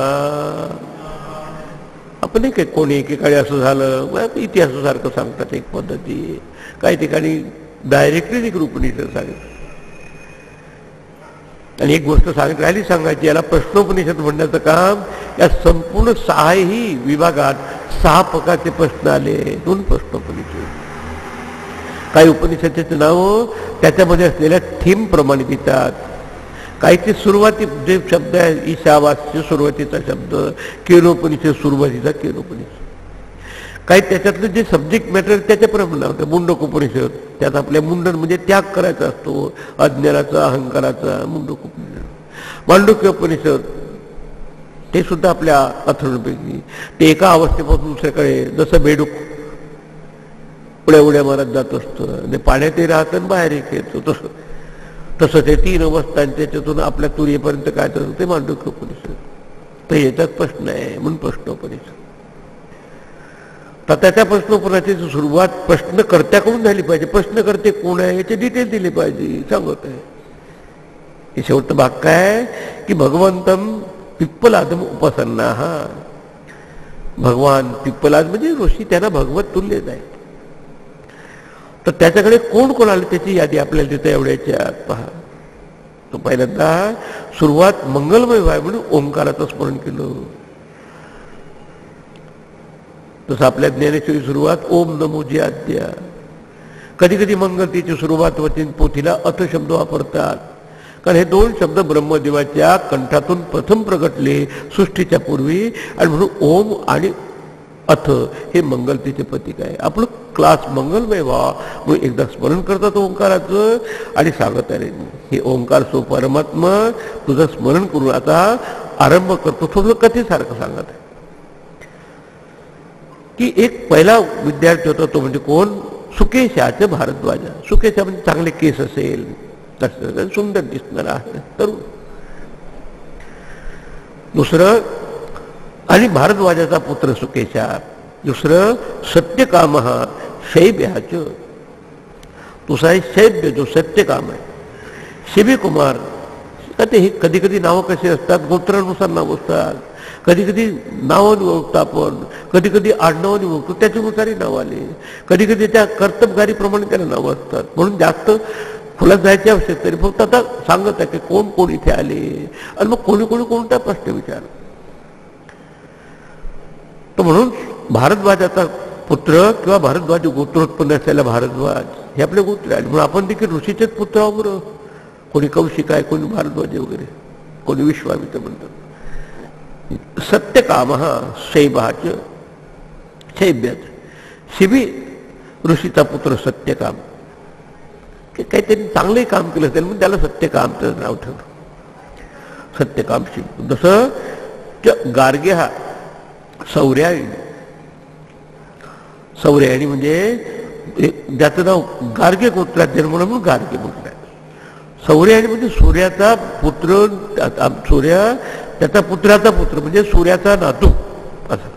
आपण कोणी एकेकाळी असं झालं इतिहासासारखं सांगतात एक पद्धती, काही ठिकाणी डायरेक्टली एक उपनिषद सांगितलं. आणि एक गोष्ट राहिली सांगायची, याला प्रश्नोपनिषद म्हणण्याचं काम. या संपूर्ण 6ही विभागात 6 प्रकारचे प्रश्न आले. 2 प्रश्नोपनिषद. काही उपनिषदेचे नाव त्याच्यामध्ये असलेल्या थीम प्रमाणे देतात. काहीचे सुरुवाती जे शब्द आहे, ईशावास्य सुरुवातीचा शब्द, केनोपनिषद सुरुवातीचा केनोपनिषद. काही त्याच्यातलं जे सब्जेक्ट मॅटर त्याच्याप्रमाणे होतं. मुंडकोपनिषद, त्यात आपल्या मुंडन म्हणजे त्याग करायचा असतो, अज्ञानाचा, अहंकाराचा. मुंडकोपनिषद. मांडूक्योपनिषद ते सुद्धा आपल्या अथर्वणपैकी. ते एका अवस्थेपासून दुसऱ्याकडे, जसं बेडूक उड्या उड्या मारत जात असतं, ते पाण्यातही राहतं आणि बाहेर येतो, तसं ते 3 अवस्थांच्या त्याच्यातून आपल्या तुरीपर्यंत काय तर ते मांडूक्योपनिषद. तर याच्यात प्रश्न आहे म्हणून प्रश्नोपनिषद. तर त्या प्रश्नोपनिषदेची सुरुवात प्रश्नकर्त्याकडून झाली पाहिजे. प्रश्नकर्ते कोण आहे याचे डिटेल दिले पाहिजे, सांगत आहे. हे शेवटचं भाग काय की भगवंतम पिप्पलादम उपसन्ना. भगवान पिप्पलाद म्हणजे ऋषी, त्यांना भगवत तुल्य आहे. तर त्याच्याकडे कोण कोण आले त्याची यादी आपल्याला तिथे एवढ्याच्या पहा. तो पहिल्यांदा सुरुवात मंगलमय व्हाय म्हणून ओंकाराचं स्मरण केलं. तसं आपल्या ज्ञानेश्वरी सुरुवात ओम नमो जे आद्या. कधी कधी मंगलतेची सुरुवात वचन पोथीला अथ शब्द वापरतात, कारण हे 2 शब्द ब्रह्मदेवाच्या कंठातून प्रथम प्रगटले सृष्टीच्या पूर्वी, आणि म्हणून ओम आणि अथ हे मंगलतेचे प्रतीक आहे. आपलं क्लास मंगलमय व्हा म्हणून एकदा स्मरण करतात ओंकाराचं आणि सांगत आहे, हे ओंकार सो परमात्मा तुझं स्मरण करून आता आरंभ करतो. थोडं कथेसारखं सांगत आहे की एक पहिला विद्यार्थी होता, तो म्हणजे कोण? सुकेशाचं भारद्वाजा. सुकेशा म्हणजे चांगले केस असेल, तसं सुंदर दिसणार आहे तरुण. दुसरं आणि भारद्वाजाचा पुत्र सुकेशा. दुसरं सत्यकाम शैब्याचं. दुसरा आहे शैब्य जो सत्यकाम आहे. शिबी कुमार. ते हे कधी कधी नावं कशी असतात, गोत्रानुसार नाव असतात. कधी कधी नावाने ओळखतो आपण, कधी कधी आडनावाने ओळखतो, त्याच्यानुसारही नाव आले. कधी कधी त्या कर्तबगारीप्रमाणे त्याला नावं असतात. म्हणून जास्त फुलात जायची आवश्यक तरी फक्त आता सांगत आहे की कोण कोण इथे आले, आणि मग कोणी कोणी कोणता प्रश्न विचार. तर म्हणून भारद्वाजाचा पुत्र किंवा भारद्वाज गोत्रोत्पन्न असलेला भारद्वाज हे आपले गोत्र आहे. म्हणून आपण देखील ऋषीचेच पुत्र आहोत बरं. कोणी कौशिक आहे, कोणी भारद्वाज वगैरे, कोणी विश्वामित्र म्हणतात. सत्यकाम शैबाच शैब्याच. शिबी ऋषीचा पुत्र सत्यकाम. काहीतरी चांगलंही काम केलं असेल म्हणून त्याला सत्यकामचं नाव ठेवलं. सत्यकाम शिव. जसं गार्गे हा सौर्यायणी. सौर्यायणी म्हणजे ज्याचं नाव गार्गे गोत्रात जन्म म्हणून गार्गे म्हटलं. सौर्यायणी म्हणजे सूर्याचा पुत्र, सूर्य त्याचा पुत्राचा पुत्र म्हणजे सूर्याचा नातू असं.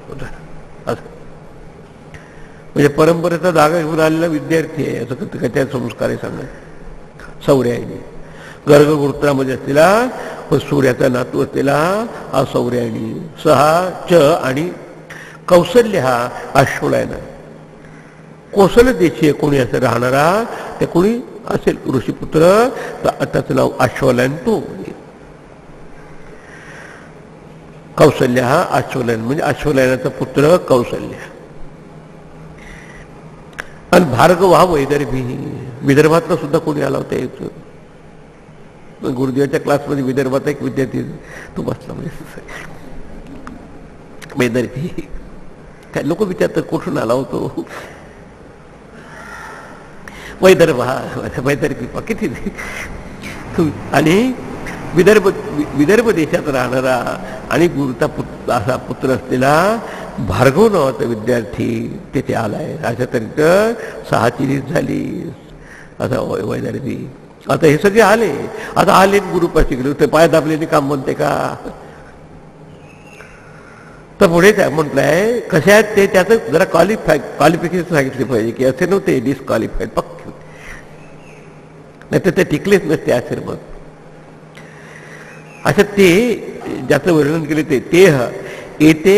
म्हणजे परंपरेचा जागा घेऊन आलेला विद्यार्थी आहे असं त्या संस्कार आहे सांगत. सौर्यायणी गर्गगोत्रामध्ये असलेला सूर्याचा नातू असलेला हा सौर्यायणी. सहा च आणि कौशल्य हा अश्वलायन. कौशल्य देशी कोणी असं राहणारा ते कोणी असेल ऋषीपुत्र, तर त्याचं नाव अश्वलायन. तो कौशल्य हा अश्वलायन म्हणजे अश्वलायनाचा पुत्र कौशल्य. आणि भार्गव हा वैदर्भी. विदर्भातला सुद्धा कोणी आला होता यायचं. गुरुदेवाच्या क्लासमध्ये विदर्भात एक विद्यार्थी तो बसला म्हणजे वैदर्भी. काय लोक विचारतात कुठून आला होतो. वैदर्भ हा वैदर्भी किती. आणि विदर्भ देशात राहणारा आणि गुरुचा असा पुत्र असलेला भार्गव नावाचा विद्यार्थी तिथे आलाय. अशा तऱ्हेनं 6ची लीड झाली असा वैदर्भी. आता हे सगळे आले. आता आले गुरुपाशी गेले, ते पाय दाबलेने काम बनते का. तर पुढे काय म्हटलंय कशा आहेत ते त्याचं जरा क्वालिफिकेशन सांगितले पाहिजे की असे नव्हते डिस्क्वालिफाईड पक्के होते, नाही तर ते टिकलेच नसते आश्रमात. असं ते ज्याचं वर्णन केले ते येते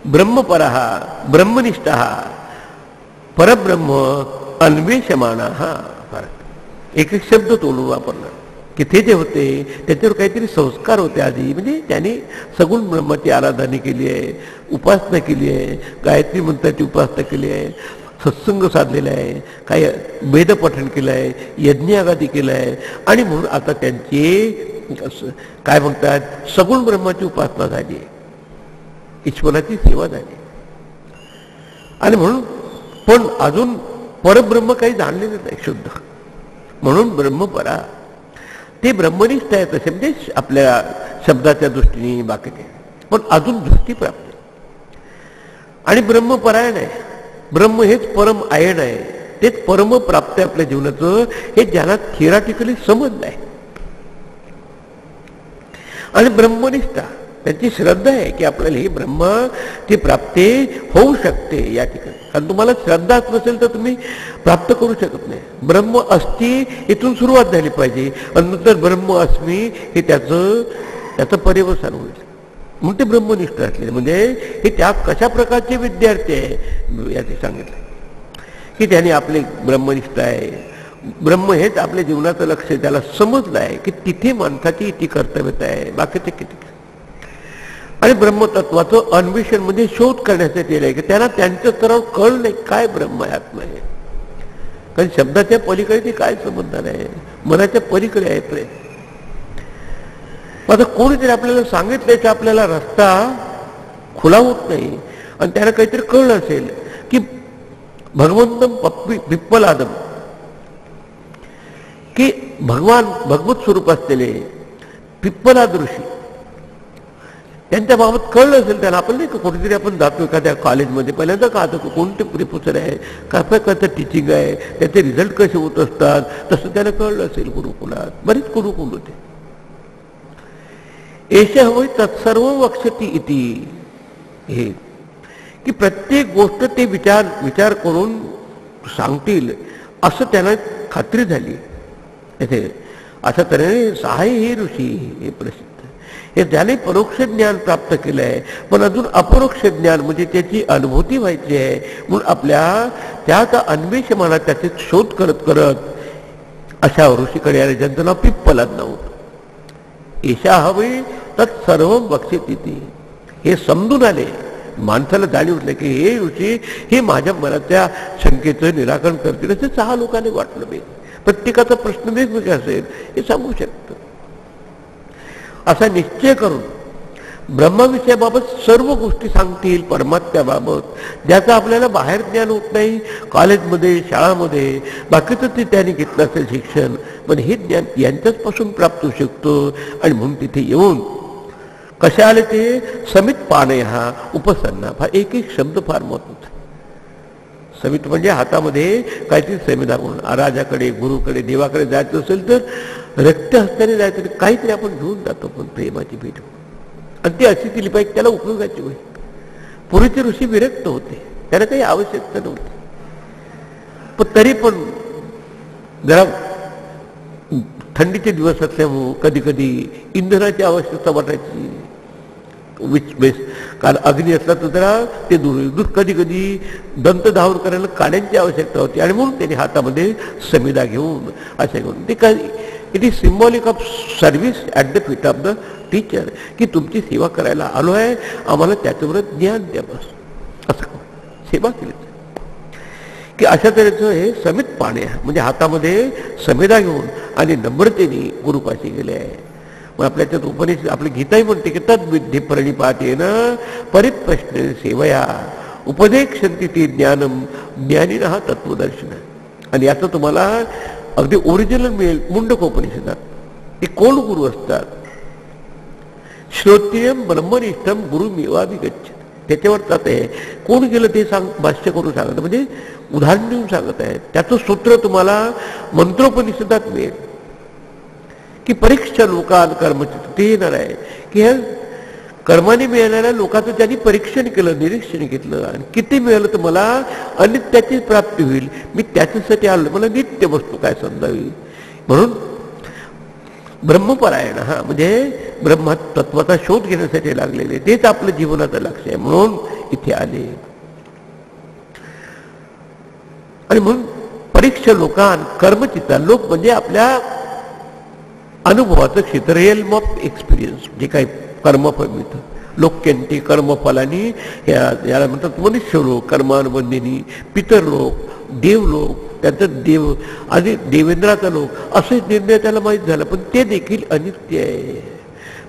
ब्रह्मपरहा ब्रह्मनिष्ठ परब्रह्म अन्वेषमाना, हा फरक. एक एक शब्द तोलून वापरला की ते जे होते त्याच्यावर काहीतरी संस्कार होते आधी. म्हणजे त्याने सगुण ब्रह्माची आराधना केली आहे, उपासना केली आहे, गायत्री मंत्राची उपासना केली आहे, सत्संग साधलेला आहे, काही वेदपठण केलं आहे, यज्ञागादी केलं आहे. आणि म्हणून आता त्यांची काय म्हणतात सगुण ब्रह्माची उपासना झाली आहे, ईश्वराची सेवा झाली. आणि म्हणून पण अजून परब्रह्म काही जाणलेलं नाही शुद्ध. म्हणून ब्रह्मपरा ते ब्रह्मनिष्ठ आहे तसे, म्हणजे आपल्या शब्दाच्या दृष्टीने बाकीचे, पण अजून दृष्टी प्राप्त आहे. आणि ब्रह्मपरायण आहे. ब्रह्म हेच परम आयन आहे, तेच परम प्राप्त आहे आपल्या जीवनाचं, हे ज्यांना थिअरॉटिकली समजलं आहे. आणि ब्रह्मनिष्ठा त्यांची श्रद्धा आहे की आपल्याला हे ब्रह्म ती प्राप्ती होऊ शकते या ठिकाणी. कारण तुम्हाला श्रद्धाच नसेल तर तुम्ही प्राप्त करू शकत नाही. ब्रह्म अस्ति इथून सुरुवात झाली पाहिजे आणि नंतर ब्रह्म अस्मी हे त्याचं पर्यवसान होईल. म्हणून ते ब्रह्मनिष्ठ असले म्हणजे हे त्या कशा प्रकारचे विद्यार्थी आहे याचे सांगितलं की त्यांनी आपले ब्रह्मनिष्ठ आहे, ब्रह्म हेच आपल्या जीवनाचं लक्ष, त्याला समजलं आहे की तिथे माणसाची इथे कर्तव्यता आहे, बाकीचे किती. आणि ब्रह्मतत्वाचं अन्वेषण म्हणजे शोध करण्यासाठी आहे की त्यांना त्यांच्या स्तरावर कळलं नाही काय ब्रह्म आहे, आत्मा आहे. कारण शब्दाच्या पलीकडे ते काय समजणार आहे, मनाच्या पलीकडे आहे प्रेम. आता कोणीतरी आपल्याला सांगितलं की आपल्याला रस्ता खुला होत नाही आणि त्याला काहीतरी कळलं असेल की भगवंतम पिप्पलादम, की भगवत स्वरूप असलेले पिप्पलाद ऋषी, त्यांच्या बाबत कळलं असेल त्याला. आपण नाही का कुठेतरी आपण जातो एखाद्या कॉलेजमध्ये पहिल्यांदा का आता कोणते प्रोफेसर आहे, काय प्रकारचं टीचिंग आहे, त्याचे रिझल्ट कसे होत असतात, तसं त्याला कळलं असेल. गुरुकुलात बरीच गुरुकुल होते. एषः वै तत्सर्व वक्षति इति, हे की प्रत्येक गोष्ट ते विचार करून सांगतील असं त्यांना खात्री झाली. येथे अशा तऱ्हेने सहाय हे ऋषी हे प्रसिद्ध, हे ज्याने परोक्ष ज्ञान प्राप्त केलं आहे पण अजून अपरोक्ष ज्ञान म्हणजे त्याची अनुभूती व्हायची आहे. म्हणून आपल्या त्याचा अन्वेषमाना त्याचे शोध करत करत अशा ऋषीकडे आले ज्यांचं नाव पिप्पलाद नव्हतं. एषा हवे तत्सर्व बक्षित इति, हे समजून आले, माणसाला जाणीव होतलं की हे ऋषी हे माझ्या मनाच्या शंकेचं निराकरण करतील. असं 6 लोकांनी वाटलं. मी प्रत्येकाचा प्रश्न वेगवेगळा असेल हे सांगू शकतो. असा निश्चय करून ब्रह्मविषयाबाबत सर्व गोष्टी सांगतील परमात्म्याबाबत, ज्याचं आपल्याला बाहेर ज्ञान होत नाही, कॉलेजमध्ये शाळामध्ये बाकीचं ते त्यांनी घेतलं असेल शिक्षण, पण हे ज्ञान यांच्याच पासून प्राप्त होऊ शकतो. आणि म्हणून तिथे येऊन कशा आले ते समित पाने, हा उपसन्ना, हा एक एक शब्द फार महत्वाचा. समित म्हणजे हातामध्ये काहीतरी समिधा म्हणून, राजाकडे गुरुकडे देवाकडे जायचं असेल तर रक्त हस्त्याने जायचं, काहीतरी आपण घेऊन जातो पण प्रेमाची भेट, आणि ती अशी दिली पाहिजे त्याला उपयोगाची होईल. पूर्वीचे ऋषी विरक्त होते, त्याला काही आवश्यकता नव्हती, पण तरी पण जरा थंडीचे दिवस असल्यामुळं कधी कधी इंधनाची आवश्यकता वाटायची. कारण अग्नी असला तर जरा ते दूर कधी कधी दंतधावन करायला काड्यांची आवश्यकता होती. आणि म्हणून त्यांनी हातामध्ये समिधा घेऊन असे घेऊन ते काय, it is symbolic of service at the feet of the teacher, की तुमची सेवा करायला आलो आहे, आम्हाला त्याच्यावर ज्ञान द्या, बस असं सेवा केली. की अशा तऱ्हेचं हे समित पाणे, म्हणजे हातामध्ये समिधा घेऊन आणि नम्रतेने गुरुपाशी गेले आहे. मग आपल्याच्यात उपनिषद आपली गीताही म्हणते की तद्विद्धी प्रणिपातेन परिप्रश्न सेवया उपदेक्षन्ति ते ज्ञानम ज्ञानिनः तत्वदर्शन. आणि याचं तुम्हाला अगदी ओरिजिनल मिळेल मुंडकोपनिषदात. ते कोण गुरु असतात? श्रोत्रियम ब्रह्मनिष्ठम गुरुमेवाभिगच्छति, त्याच्यावर जात आहे. कोण गेलं ते भाष्य करून सांगत, म्हणजे उदाहरण देऊन सांगत आहे. त्याचं सूत्र तुम्हाला मंत्रोपनिषदात मिळेल की परीक्षा लोकान कर्मचित, ते येणार आहे की ह्या कर्माने मिळणाऱ्या लोकांचं त्यांनी परीक्षण केलं, निरीक्षण घेतलं, आणि किती मिळालं तर मला अनित्याची प्राप्ती होईल, मी त्याच्यासाठी आलो, मला नित्य वस्तू काय समजावी. म्हणून ब्रह्मपरायण, हा म्हणजे ब्रह्मतत्वाचा शोध घेण्यासाठी लागलेले, तेच आपलं जीवनाचं लक्ष आहे. म्हणून इथे आले. आणि म्हणून प्रत्यक्ष लोकांत कर्मचित्ता लोक म्हणजे आपल्या अनुभवाचं क्षेत्र, रिअल ऑफ एक्सपिरियन्स, जे काही कर्मफळ मिळतं. लोक्यंती कर्मफलानी याला म्हणतात मनुष्य लोक कर्मानुबंधिनी, पितर लोक, देवलोक, त्याचं देव आणि देवेंद्राचा लोक असे निर्णय त्याला माहीत झाला. पण ते देखील अनित्य आहे.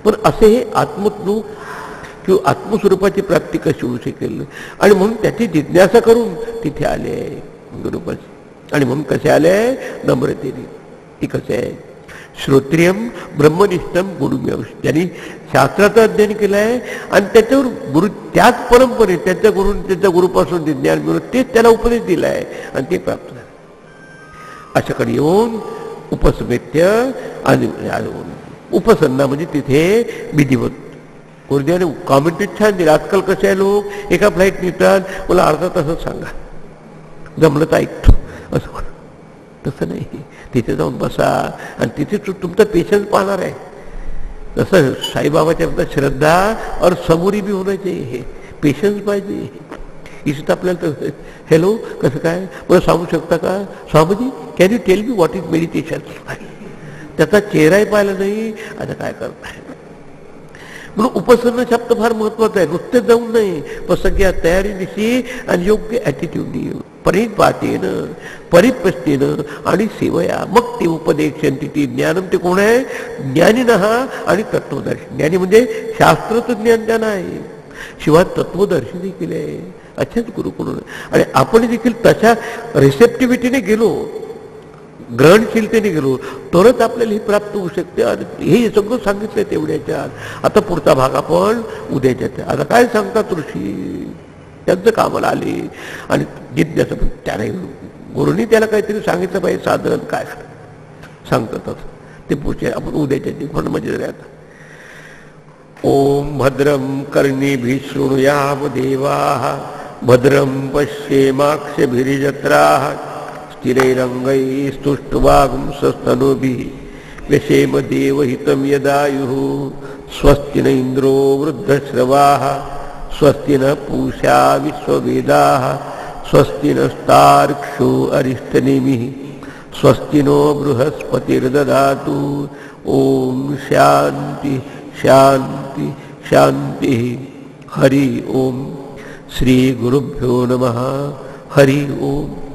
पण असे हे आत्मज्ञ किंवा आत्मस्वरूपाची प्राप्ती कशी होऊ शकेल, आणि म्हणून त्याची जिज्ञासा करून तिथे आले गुरुपाशी. आणि म्हणून कसे आले, नम्रतेने. ती कसे आहे, श्रोत्रियम ब्रह्मनिष्ठम गुरुमेव, ज्यांनी शास्त्राचं अध्ययन केलं आहे आणि त्याच्यावर गुरु त्याच परंपरे त्याच्या गुरुपासून जे ज्ञान मिळून तेच त्याला उपदेश दिला आहे आणि ते प्राप्त झालं. अशाकडे येऊन उपसमेत्य आणि उपसन्ना म्हणजे तिथे विधिवत गुरुदेवाने कॉमेंट्री छान दिली. आजकाल कसे आहे, लोक एका फ्लाईट निघतात, मला अर्धा तासच सांगा, जमलं तर ऐकतो असं. तसं नाही, तिथे जाऊन बसा आणि तिथे तुमचा पेशन्स पाहणार आहे. तसं साईबाबाच्या श्रद्धा और सबुरी बी होणं चाहिए, पेशन्स पाहिजे. इथं आपल्याला तर हॅलो कसं काय मला सांगू शकता का Swamiji, can you tell me what is meditation. त्याचा चेहराही पाहिला नाही, आता काय करताय. म्हणून उपसन्न शब्द फार महत्वाचा आहे. नुसते जाऊन नाही, पण सगळ्या तयारीनिशी आणि योग्य ॲटिट्यूडनी परिपातेनं परिप्रश्नेनं आणि सेवया मग ते उपदेशन तिथे ज्ञानम. ते कोण आहे, ज्ञानीनः आणि तत्वदर्शी. ज्ञानी म्हणजे शास्त्राचं ज्ञान ज्ञान आहे, शिवाय तत्वदर्शी देखील आहे. अच्छाच गुरुकडून. आणि आपण देखील तशा रिसेप्टिव्हिटीने गेलो, ग्रहणशीलतेने गेलो तरच आपल्याला हे प्राप्त होऊ शकते. आणि हे सगळं सांगितलंय तेवढ्याच्या. आता पुढचा भाग आपण उद्याच्या. आता काय सांगतात ऋषी, त्यांचं कामाला आले आणि जिज्ञासा. पण त्याने गुरुनी त्याला काहीतरी सांगितलं पाहिजे, साधन काय सांगतात ते पुढचे आपण उद्याच्या म्हणून म्हणजे आता. ओम भद्रम कर्णेभिः शृणुयाम देवाः, भद्रं पश्येमाक्षभिर्यजत्राः, स्थिरैरङ्गैः स्तुष्ट्वागुंसस्तनूभिः व्यशेम देवहितं यदायुः. स्वस्ति न इन्द्रो वृद्धश्रवाः, स्वस्ति न पूषा विश्ववेदाः, स्वस्ति नस्तार्क्ष्यो अरिष्टनेमिः, स्वस्ति नो बृहस्पतिर्ददातु. ओम शांति शांति शांति. हरि ओम. श्री गुरुभ्यो नमः. हरि ओम.